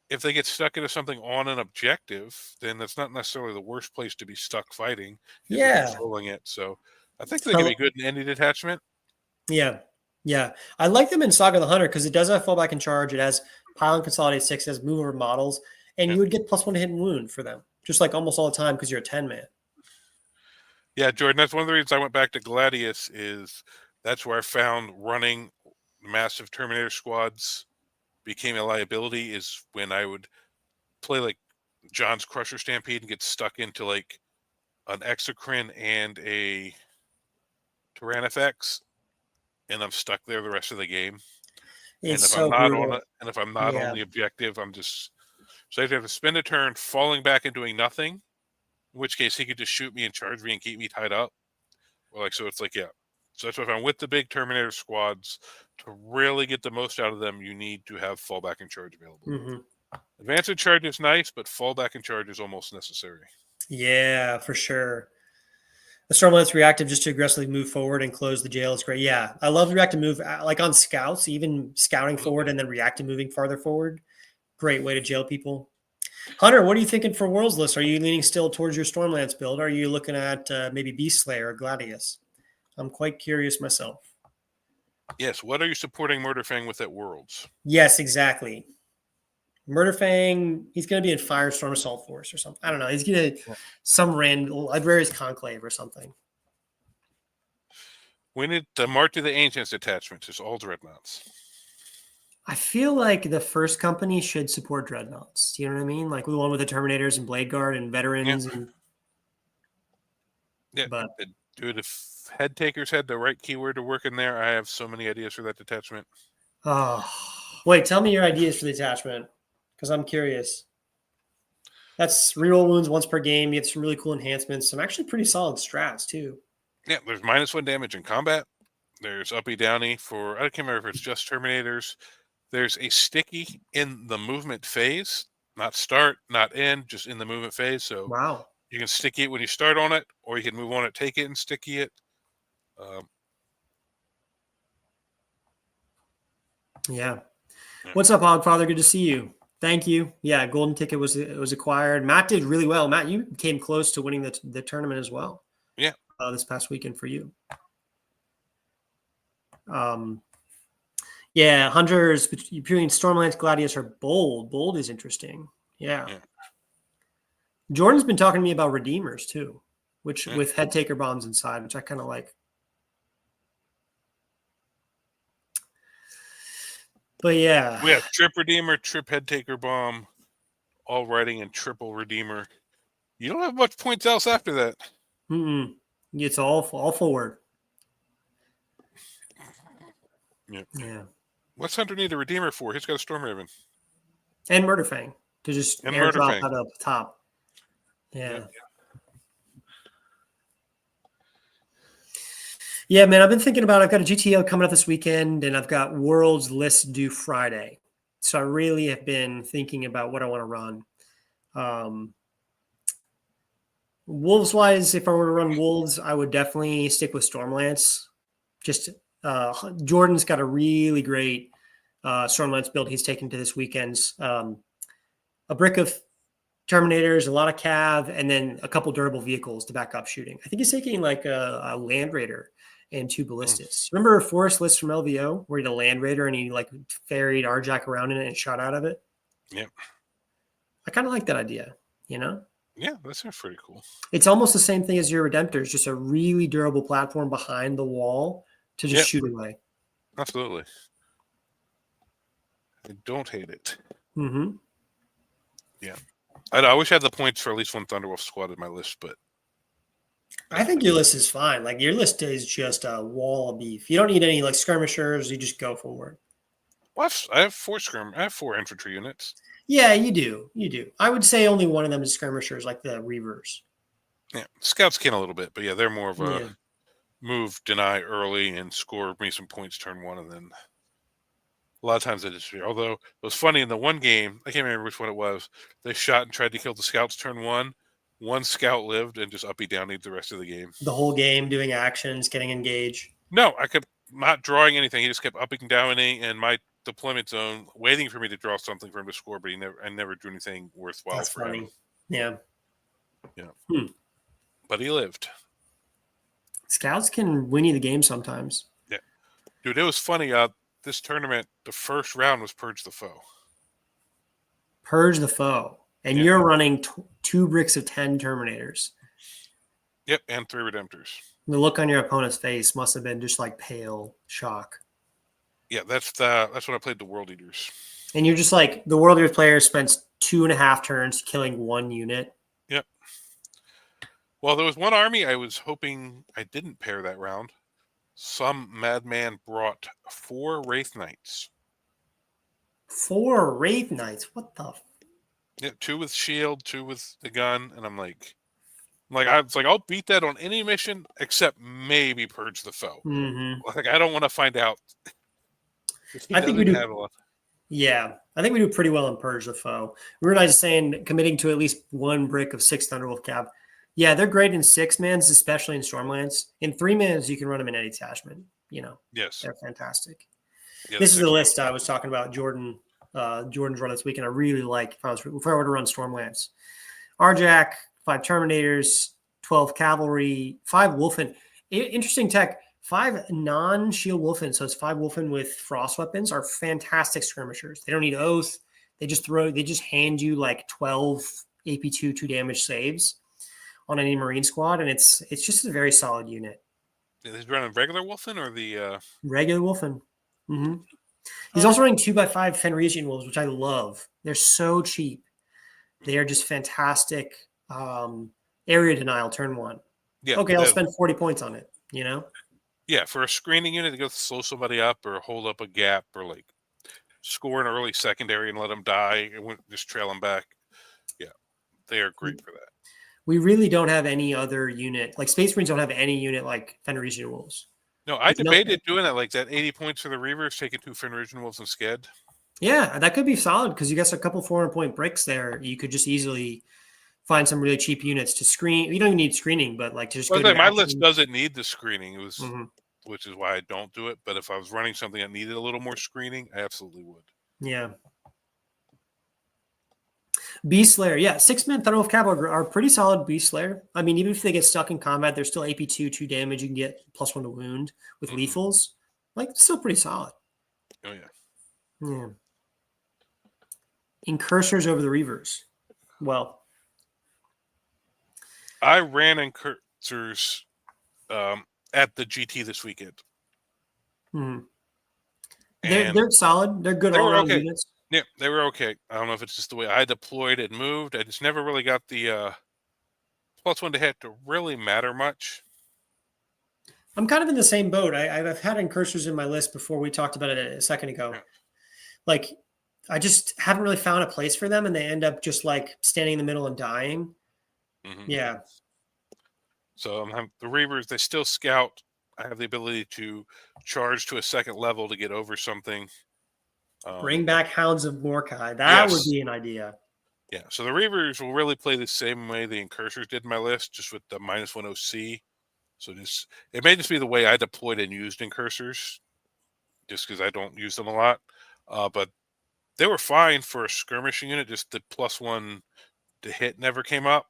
if they get stuck into something on an objective, then that's not necessarily the worst place to be stuck fighting if you're controlling it. So I think they can be good in any detachment. Yeah. Yeah. I like them in Saga the Hunter because it does have fallback in charge. It has Pile and Consolidate 6, it has move over models, and you would get +1 hit and wound for them, just like almost all the time because you're a 10-man. Yeah, Jordan, that's one of the reasons I went back to Gladius is that's where I found running massive Terminator squads became a liability is when I would play like John's Crusher Stampede and get stuck into like an Exocrine and a Tyrannifex, and I'm stuck there the rest of the game. It's if so brutal. If I'm not on the objective, I'm just so I have to spend a turn falling back and doing nothing. In which case, he could just shoot me and charge me and keep me tied up. Well, so it's like, yeah. So that's why if I'm with the big Terminator squads, to really get the most out of them, you need to have fallback and charge available. Mm-hmm. Advance and charge is nice, but fallback and charge is almost necessary. Yeah, for sure. The Stormlance reactive just to aggressively move forward and close the jail is great. Yeah, I love the reactive move, like on scouts, even scouting forward and then reactive moving farther forward. Great way to jail people. Hunter, what are you thinking for Worlds list? Are you leaning still towards your Stormlance build? Or are you looking at maybe Beast Slayer or Gladius? I'm quite curious myself. Yes. What are you supporting Murderfang with at Worlds? Yes, exactly. Murderfang, he's going to be in Firestorm Assault Force or something. I don't know. He's going to some random Librarian's Conclave or something. We need the March of the Ancients detachment, just all dreadnoughts. I feel like the first company should support dreadnoughts. Do you know what I mean? Like the one with the Terminators and Blade Guard and veterans. Yeah. But Dude, if head takers had the right keyword to work in there, I have so many ideas for that detachment. wait, tell me your ideas for the attachment because I'm curious. That's reroll wounds once per game. You have some really cool enhancements. Some actually pretty solid strats too. Yeah, there's -1 damage in combat. There's uppy downy for, I can't remember if it's just Terminators. There's a sticky in the movement phase, not start, not end, just in the movement phase. So Wow. you can sticky it when you start on it, or you can move on it, take it, and sticky it. Yeah. What's up, Hogfather? Good to see you. Thank you. Yeah, golden ticket was acquired. Matt did really well. Matt, you came close to winning the tournament as well. Yeah. This past weekend for you. Yeah, Hunters between Stormlands, Gladius, or Bold. Bold is interesting. Yeah. Jordan's been talking to me about Redeemers too, which with head taker bombs inside, which I kind of like. But yeah. We have Trip Redeemer, Trip Head Taker Bomb, all riding in Triple Redeemer. You don't have much points else after that. It's all forward. Yeah. What's Hunter need a Redeemer for? He's got a Storm Raven. And Murderfang to just airdrop out up top. Yeah. Yeah, man, I've been thinking about I've got a GTO coming up this weekend, and I've got Worlds list due Friday. So I really have been thinking about what I want to run. Wolves-wise, if I were to run Wolves, I would definitely stick with Stormlance. Just Jordan's got a really great Stormlance build he's taken to this weekend's. A brick of Terminators, a lot of cav, and then a couple durable vehicles to back up shooting. I think he's taking like a Land Raider and 2 ballistas. Remember Forest List from LVO where he had a Land Raider and he like ferried Arjack around in it and shot out of it? Yep. I kind of like that idea, you know? Yeah, that sounds pretty cool. It's almost the same thing as your Redemptors, just a really durable platform behind the wall to just shoot away. Absolutely. I don't hate it. Mm-hmm. Yeah. I wish I had the points for at least one Thunderwolf squad in my list, but I think your list is fine. Like your list is just a wall of beef. You don't need any like skirmishers. You just go forward. Well, I have 4 infantry units. Yeah, you do. You do. I would say only one of them is skirmishers, like the Reavers. Yeah, Scouts can a little bit, but yeah, they're more of a move, deny early, and score me some points turn 1, and then a lot of times they disappear. Although it was funny in the one game, I can't remember which one it was. They shot and tried to kill the Scouts turn 1. One Scout lived and just uppy downy the rest of the game. The whole game doing actions, getting engaged. No, I kept not drawing anything. He just kept upping and downing, and my deployment zone waiting for me to draw something for him to score, but I never drew anything worthwhile. That's for funny. him. Yeah. But he lived. Scouts can win you the game sometimes. Yeah, dude, it was funny. This tournament, the first round was Purge the Foe. Purge the Foe, and you're running 2 bricks of 10 Terminators. Yep, and 3 Redemptors. The look on your opponent's face must have been just like pale shock. Yeah, that's when I played the World Eaters. And you're just like the World Eaters player spends 2.5 turns killing 1 unit. Yep. Well, there was one army I was hoping I didn't pair that round. Some madman brought 4 Wraith Knights. 4 Wraith Knights? What the? Yeah, 2 with shield, 2 with the gun, and I'm like, I'll beat that on any mission except maybe Purge the Foe. Mm-hmm. Like, I don't want to find out. I think we do. Yeah, I think we do pretty well in Purge the Foe. We were just saying committing to at least 1 brick of 6 Thunderwolf Cav. Yeah, they're great in 6-mans, especially in Stormlands. In 3-mans, you can run them in any attachment. You know, yes, they're fantastic. Yeah, this is the list I was talking about. Jordan's run this weekend. I really like if I were to run Stormlands. Arjack, 5 Terminators, 12 Cavalry, 5 Wolfen. Interesting tech. 5 non-shield Wolfen, so it's 5 Wolfen with frost weapons are fantastic skirmishers. They don't need oath. They just hand you like 12 AP2 2 damage saves on any Marine squad, and it's just a very solid unit. He's running regular Wolfen or the Regular Wolfen. Mm-hmm. He's Oh, also running 2x5 Fenrisian wolves, which I love. They're so cheap. They are just fantastic. Area denial, turn 1. yeah, Okay, I'll spend 40 points on it, yeah, for a screening unit to go slow somebody up or hold up a gap or like score an early secondary and let them die and just trail them back. Yeah, they are great for that. We really don't have any other unit. Like Space Marines don't have any unit like Fenrisian wolves. No, I debated doing that, like that 80 points for the Reavers, taking 2 Fenrisian Wolves instead. Yeah, that could be solid because you got a couple 400-point bricks there. You could just easily find some really cheap units to screen. You don't even need screening, but like to just Well, go to my action. list doesn't need the screening. It was, Mm-hmm. which is why I don't do it. But if I was running something that needed a little more screening, I absolutely would. Yeah. Beast Slayer, yeah, 6-man Thunderwolf Cavalry are pretty solid Beast Slayer. I mean, even if they get stuck in combat, they're still AP 2 damage. You can get +1 to wound with lethals. Like, still pretty solid. Oh yeah. Yeah. Incursors over the Reavers. Well, I ran Incursors at the GT this weekend. They're solid. They're good all around units. Yeah, they were okay. I don't know if it's just the way I deployed and moved. I just never really got the +1 to hit to really matter much. I'm kind of in the same boat. I've had Incursors in my list before. We talked about it a second ago. Yeah. Like, I just haven't really found a place for them, and they end up just like standing in the middle and dying. Mm-hmm. Yeah. So the Reavers, they still scout. I have the ability to charge to a second level to get over something. Bring back Hounds of Mordecai. That would be an idea. Yeah, so the Reavers will really play the same way the Incursors did in my list, just with the -1 OC. So it may just be the way I deployed and used Incursors, just because I don't use them a lot. But they were fine for a skirmishing unit. Just the +1 to hit never came up.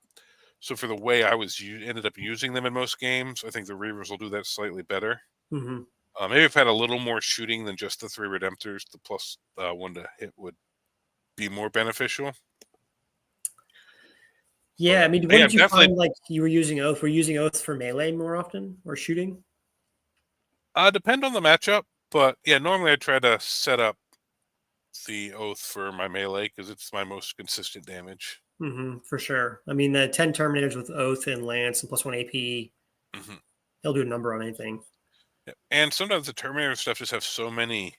So for the way I ended up using them in most games, I think the Reavers will do that slightly better. Mm-hmm. Maybe if I had a little more shooting than just the 3 Redemptors, the +1 to hit would be more beneficial. Yeah, I mean, what did you find like you were using Oath? Were you using Oath for melee more often or shooting? Depend on the matchup, but yeah, normally I try to set up the Oath for my melee because it's my most consistent damage. Mm-hmm, for sure. I mean, the 10 Terminators with Oath and Lance and +1 AP, they'll do a number on anything. Yeah. And sometimes the Terminator stuff just have so many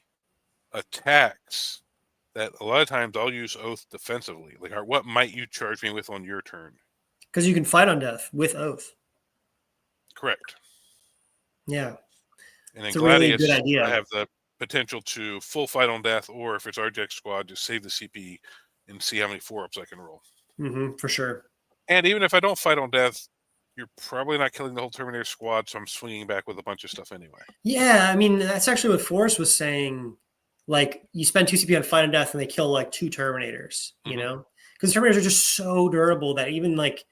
attacks that a lot of times I'll use Oath defensively. Like, what might you charge me with on your turn? Because you can fight on death with Oath. Correct. Yeah. And in it's a Gladius, really good idea. I have the potential to full fight on death, or if it's RJX squad, just save the CP and see how many 4-ups I can roll. Mm-hmm, for sure. And even if I don't fight on death, you're probably not killing the whole Terminator squad, so I'm swinging back with a bunch of stuff anyway. Yeah, I mean, that's actually what Forrest was saying. Like, you spend 2 CP on fight on death, and they kill like 2 Terminators, you know? Because Terminators are just so durable that even like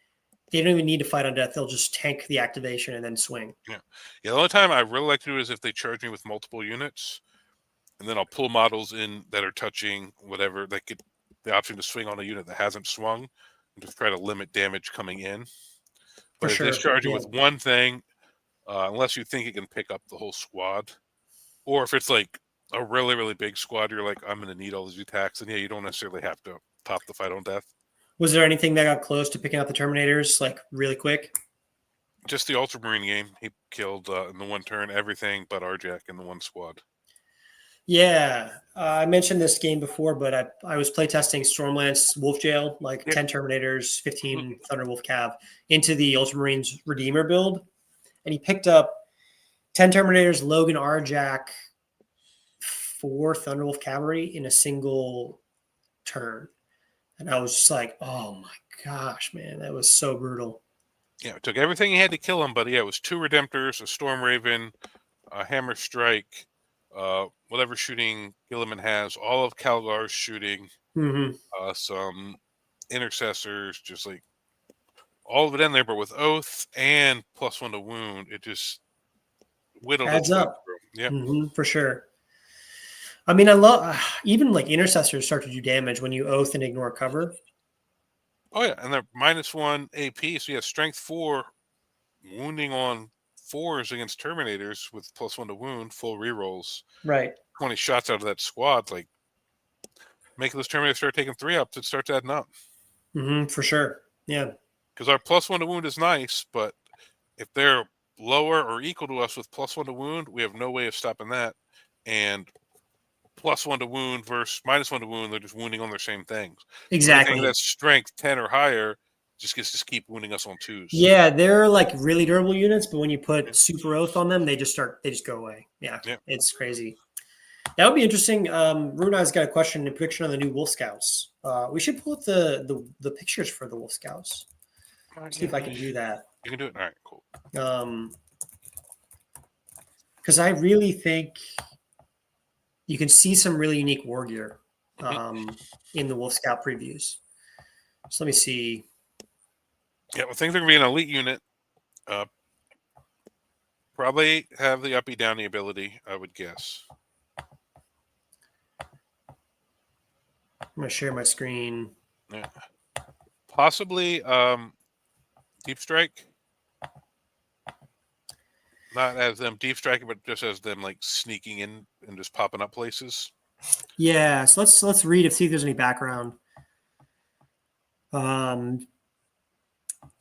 they don't even need to fight on death. They'll just tank the activation and then swing. Yeah. The only time I really like to do is if they charge me with multiple units, and then I'll pull models in that are touching whatever. They get the option to swing on a unit that hasn't swung and just try to limit damage coming in. But if they charge you with one thing, unless you think it can pick up the whole squad, or if it's like a really, really big squad, you're like, I'm going to need all these attacks, and yeah, you don't necessarily have to top the fight on death. Was there anything that got close to picking up the Terminators, like, really quick? Just the Ultramarine game. He killed in the one turn everything but Arjak in the one squad. Yeah. I mentioned this game before, but I was playtesting Stormlance Wolf Jail, like 10 Terminators, 15 Thunderwolf Cav, into the Ultramarines Redeemer build. And he picked up 10 Terminators, Logan Arjak, 4 Thunderwolf Cavalry in a single turn. And I was just like, oh my gosh, man, that was so brutal. Yeah, it took everything he had to kill him, but yeah, it was 2 Redemptors, a Storm Raven, a Hammer Strike, whatever shooting Gilliman has, all of Calgar's shooting, some Intercessors, just like all of it in there, but with Oath and +1 to wound, it just whittled adds up. Yeah, for sure. I mean, I love even like Intercessors start to do damage when you Oath and ignore cover. Oh yeah, and they're -1 AP, so you have Strength 4, wounding on 4s against Terminators with +1 to wound, full rerolls, Right. 20 shots out of that squad. Like, make those Terminators start taking 3-ups, it starts adding up. For sure. Yeah. Because our +1 to wound is nice, but if they're lower or equal to us with +1 to wound, we have no way of stopping that. And +1 to wound versus -1 to wound, they're just wounding on their same things. Exactly. Anything that's strength 10 or higher just gets to keep wounding us on 2s. Yeah, they're like really durable units, but when you put super oath on them, they just go away. Yeah. It's crazy. That would be interesting. Runa's got a question, a prediction on the new Wolf Scouts. We should pull up the pictures for the Wolf Scouts. See if I can do that. You can do it. All right, cool. Because I really think you can see some really unique war gear in the Wolf Scout previews. So let me see. Yeah, well, things are going to be an elite unit. Probably have the uppy downy ability, I would guess. I'm going to share my screen. Yeah. Possibly Deep Strike. Not as them deep striking, but just as them like sneaking in and just popping up places. Yeah, so let's read see if there's any background.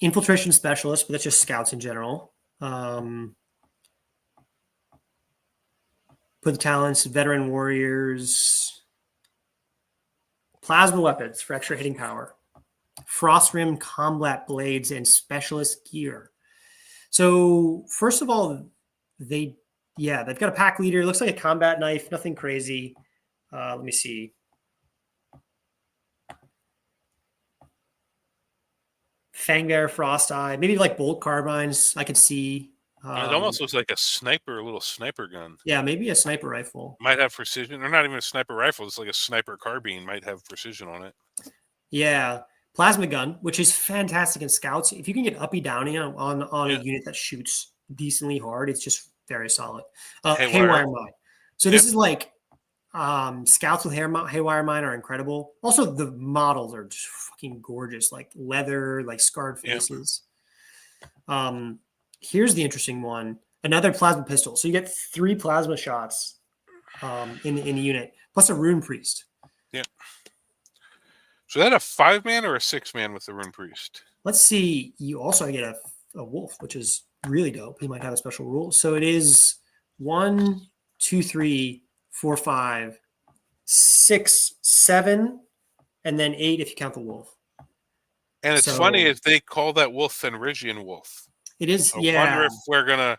Infiltration specialist, but that's just scouts in general. Put the talents, veteran warriors, plasma weapons for extra hitting power, frost rim combat blades, and specialist gear. So first of all, they've got a pack leader. It looks like a combat knife, nothing crazy. Let me see. Fangbear, Frost Eye, maybe like bolt carbines. I could see. It almost looks like a little sniper gun. Yeah, maybe a sniper rifle. Might have precision, or not even a sniper rifle. It's like a sniper carbine. Might have precision on it. Yeah, plasma gun, which is fantastic in scouts. If you can get uppy downy on a unit that shoots decently hard, it's just very solid. Haywire Mine. So this is like scouts with haywire mine are incredible. Also, the models are just fucking gorgeous, like leather, like scarred faces. Here's the interesting one: another plasma pistol. So you get 3 plasma shots in the unit, plus a rune priest. Yeah. So that a 5-man or a 6-man with the rune priest? Let's see. You also get a wolf, which is really dope. He might have a special rule. So it is 1, 2, 3, 4, 5, 6, 7, and then 8 if you count the wolf. And it's funny is they call that wolf Fenrisian wolf. It is. I wonder if we're gonna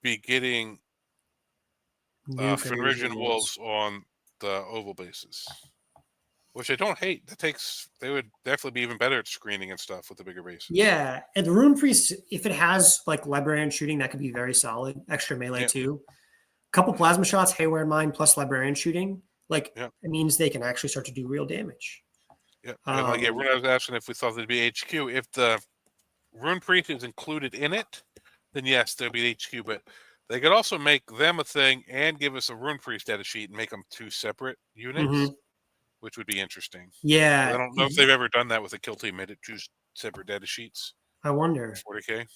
be getting Fenrisian wolves on the oval bases, which I don't hate. They would definitely be even better at screening and stuff with the bigger bases. Yeah, and the rune priest, if it has like librarian shooting, that could be very solid. Extra melee too. Couple plasma shots, haywire mine plus librarian shooting. Like it means they can actually start to do real damage. Yeah, and I was asking if we thought there'd be HQ. If the rune priest is included in it, then yes, there'll be HQ. But they could also make them a thing and give us a rune priest data sheet and make them 2 separate units, which would be interesting. Yeah, I don't know if they've ever done that with a kill team, made it 2 separate data sheets. I wonder. 40K.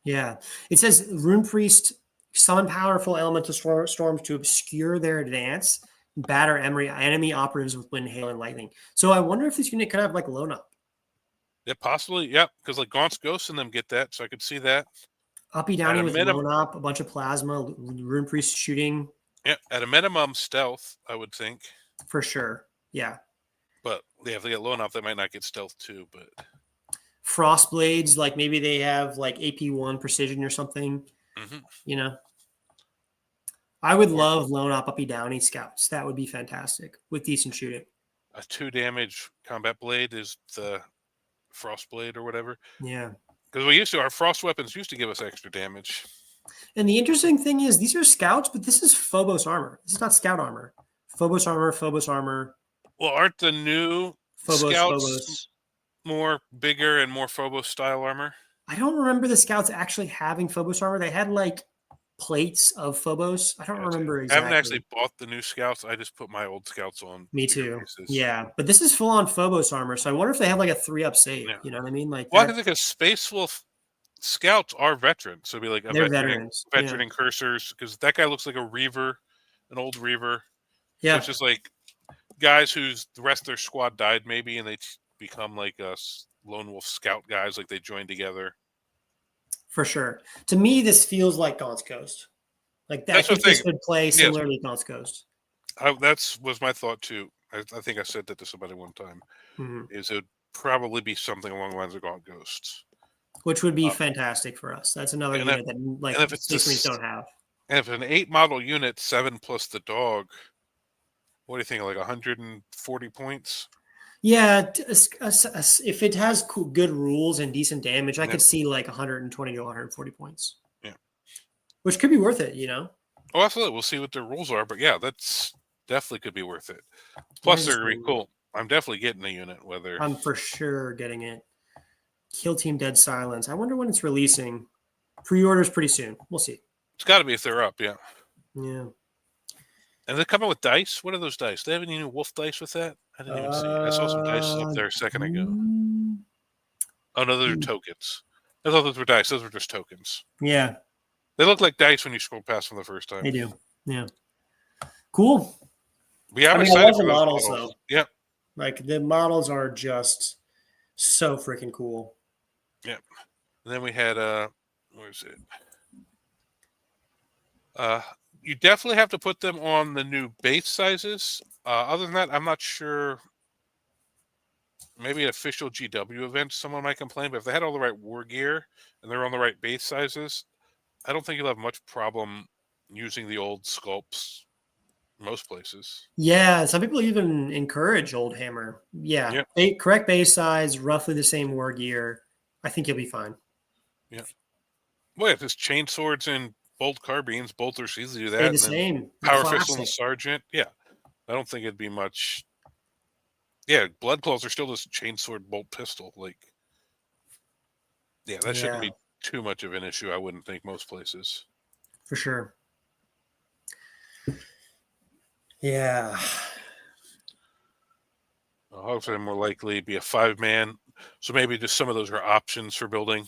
Yeah, it says rune priest summon powerful elemental storms to obscure their advance, batter enemy operatives with wind, hail, and lightning. So I wonder if this unit could have like lone up. Yeah, possibly. Yeah, because like Gaunt's Ghosts and them get that, so I could see that. Uppy downy with lone up, a bunch of plasma, rune priest shooting. Yeah, at a minimum, stealth, I would think. For sure. Yeah. But if they get lone up, they might not get stealth too. But frost blades, like maybe they have like AP1 precision or something. You know, I would love lone up uppy downy scouts. That would be fantastic with decent shooting. A 2 damage combat blade is the frost blade or whatever. Yeah, because our frost weapons used to give us extra damage. And the interesting thing is these are scouts, but this is Phobos armor. This is not scout armor. Phobos armor. Well, aren't the new scouts more bigger and more Phobos style armor? I don't remember the scouts actually having Phobos armor. They had like plates of Phobos. I don't remember exactly. I haven't actually bought the new scouts. I just put my old scouts on. Me too. Yeah, but this is full on Phobos armor. So I wonder if they have like a 3-up save. Yeah. You know what I mean? Like, well, I think a Space Wolf scouts are veterans, so it'd be like a They're veteran veterans. incursors, because that guy looks like a reaver, an old reaver. So Yeah. it's just like guys whose the rest of their squad died maybe, and they become like lone wolf scout guys, like they join together. For sure. To me, this feels like Gaunt's Ghost. Like I That's what think I'm this thinking. would play Yes. similarly to Gaunt's Ghost. That was my thought too. I think I said that to somebody one time. Is it would probably be something along the lines of Gaunt Ghosts, which would be fantastic for us. That's another unit that like and if it's Space Marines don't have. And if an 8 model unit, 7 plus the dog, what do you think? Like 140 points? Yeah, if it has good rules and decent damage, I Yeah. could see like 120 to 140 points. Yeah, which could be worth it, you know. Oh, absolutely. We'll see what their rules are, but yeah, that's definitely could be worth it. Plus, they're really cool. I'm definitely getting a unit. Whether I'm for sure getting it. Kill Team Dead Silence. I wonder when it's releasing. Pre-orders pretty soon. We'll see. It's got to be if they're up, yeah. Yeah. And they're coming with dice. What are those dice? Do they have any new wolf dice with that? I didn't even see. I saw some dice up there a second ago. Oh no, those are tokens. I thought those were dice. Those were just tokens. Yeah. They look like dice when you scroll past them the first time. They do. Yeah. Cool. Yeah, I'm I excited love for the those models though. Yeah. Like the models are just so freaking cool. Yeah. And then we had where's it? You definitely have to put them on the new base sizes. Other than that, I'm not sure. Maybe an official GW event, someone might complain, but if they had all the right war gear and they're on the right base sizes, I don't think you'll have much problem using the old sculpts most places. Yeah, some people even encourage old hammer. Yeah, correct base size, roughly the same war gear. I think you'll be fine. Yeah. Well, if it's chain swords and bolt carbines, bolters easily do that. Stay the same. Power fist on the sergeant. Yeah, I don't think it'd be much. Yeah, blood claws are still just chainsword bolt pistol. Like, yeah, that shouldn't be too much of an issue. I wouldn't think most places. For sure. Yeah. Hopefully, more likely be a 5-man. So maybe just some of those are options for building.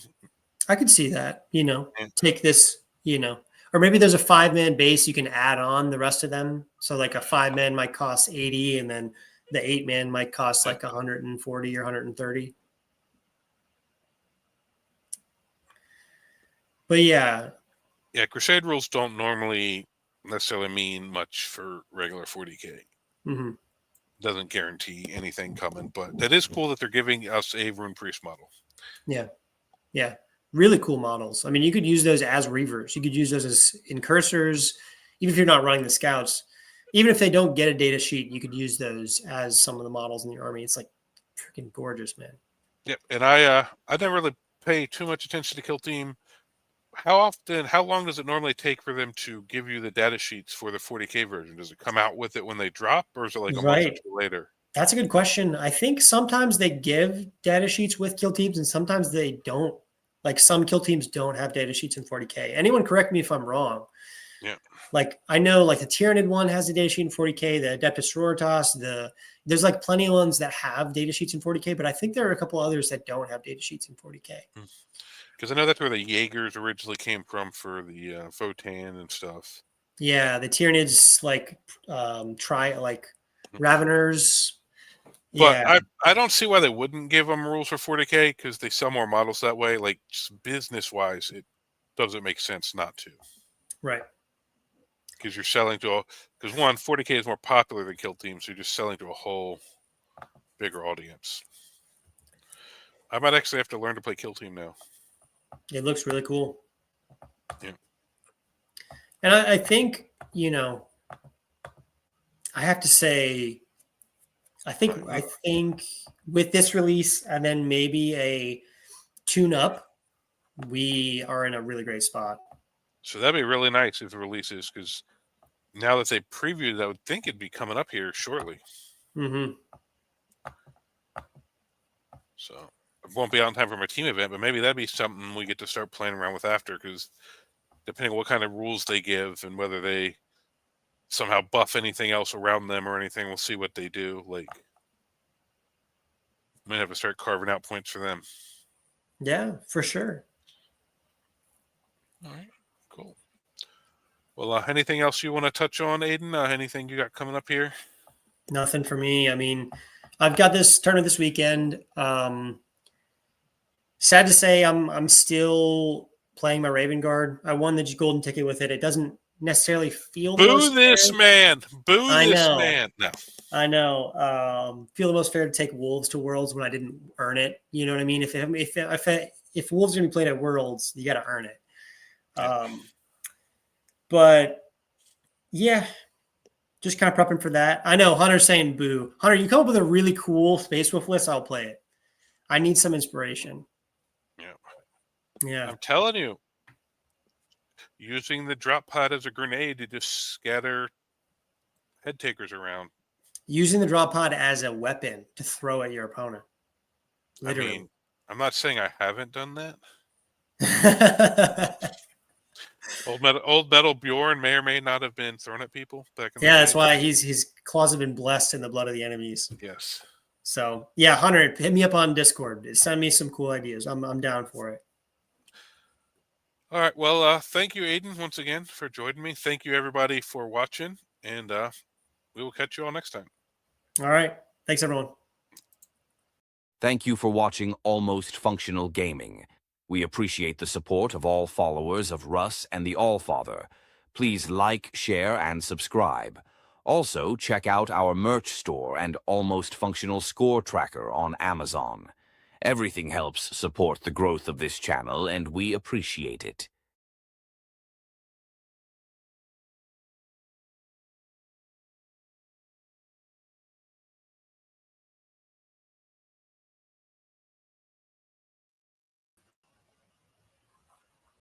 I could see that. You know, take this. You know, or maybe there's a 5-man base you can add on the rest of them. So like a 5-man might cost 80, and then the 8-man might cost like 140 or 130. But yeah. Yeah, Crusade rules don't normally necessarily mean much for regular 40K. Mm-hmm. Doesn't guarantee anything coming, but that is cool that they're giving us a Rune Priest model. Yeah. Yeah. Really cool models. I mean, you could use those as reavers. You could use those as incursors, even if you're not running the scouts. Even if they don't get a data sheet, you could use those as some of the models in your army. It's like freaking gorgeous, man. Yep. And I never really pay too much attention to Kill Team. How long does it normally take for them to give you the data sheets for the 40K version? Does it come out with it when they drop, or is it like a month or two later? That's a good question. I think sometimes they give data sheets with kill teams and sometimes they don't. Like some kill teams don't have data sheets in 40K. Anyone correct me if I'm wrong. Yeah. Like I know like the Tyranid one has a data sheet in 40K, the Adeptus Sororitas, there's like plenty of ones that have data sheets in 40K, but I think there are a couple others that don't have data sheets in 40K. Because I know that's where the Jaegers originally came from for the Votan and stuff. Yeah, the Tyranids like Raveners. But yeah. I don't see why they wouldn't give them rules for 40K, because they sell more models that way. Like just business-wise, it doesn't make sense not to. Right. Because you're selling to because one, 40K is more popular than Kill Team, so you're just selling to a whole bigger audience. I might actually have to learn to play Kill Team now. It looks really cool. Yeah. And I think, you know, I have to say, I think with this release and then maybe a tune-up, we are in a really great spot. So that'd be really nice if the release is, because now that they previewed it, I would think it'd be coming up here shortly. Mm-hmm. So it won't be out in time for my team event, but maybe that'd be something we get to start playing around with after, because depending on what kind of rules they give and whether they somehow buff anything else around them or anything, we'll see what they do. Like, might have to start carving out points for them. Yeah, for sure. All right, cool. Well, anything else you want to touch on, Aiden? Anything you got coming up here? Nothing for me. I mean, I've got this tournament this weekend. Sad to say, I'm still playing my Raven Guard. I won the golden ticket with it. It doesn't necessarily feel the Boo most this fair. man! Boo I this know. man! No. I know. Feel the most fair to take Wolves to Worlds when I didn't earn it. You know what I mean? If Wolves are gonna be played at Worlds, you got to earn it. But yeah, just kind of prepping for that. I know Hunter's saying boo. Hunter, you come up with a really cool Space Wolf list, I'll play it. I need some inspiration. Yeah. I'm telling you, using the drop pod as a grenade to just scatter head takers around. Using the drop pod as a weapon to throw at your opponent. Literally. I mean, I'm not saying I haven't done that. Old metal Bjorn may or may not have been thrown at people back in the day. That's why his claws have been blessed in the blood of the enemies. Yes. So yeah, Hunter, hit me up on Discord. Send me some cool ideas. I'm down for it. All right. Well, thank you, Aiden, once again for joining me. Thank you, everybody, for watching, and we will catch you all next time. All right. Thanks, everyone. Thank you for watching Almost Functional Gaming. We appreciate the support of all followers of Russ and the Allfather. Please like, share, and subscribe. Also, check out our merch store and Almost Functional Score Tracker on Amazon. Everything helps support the growth of this channel, and we appreciate it.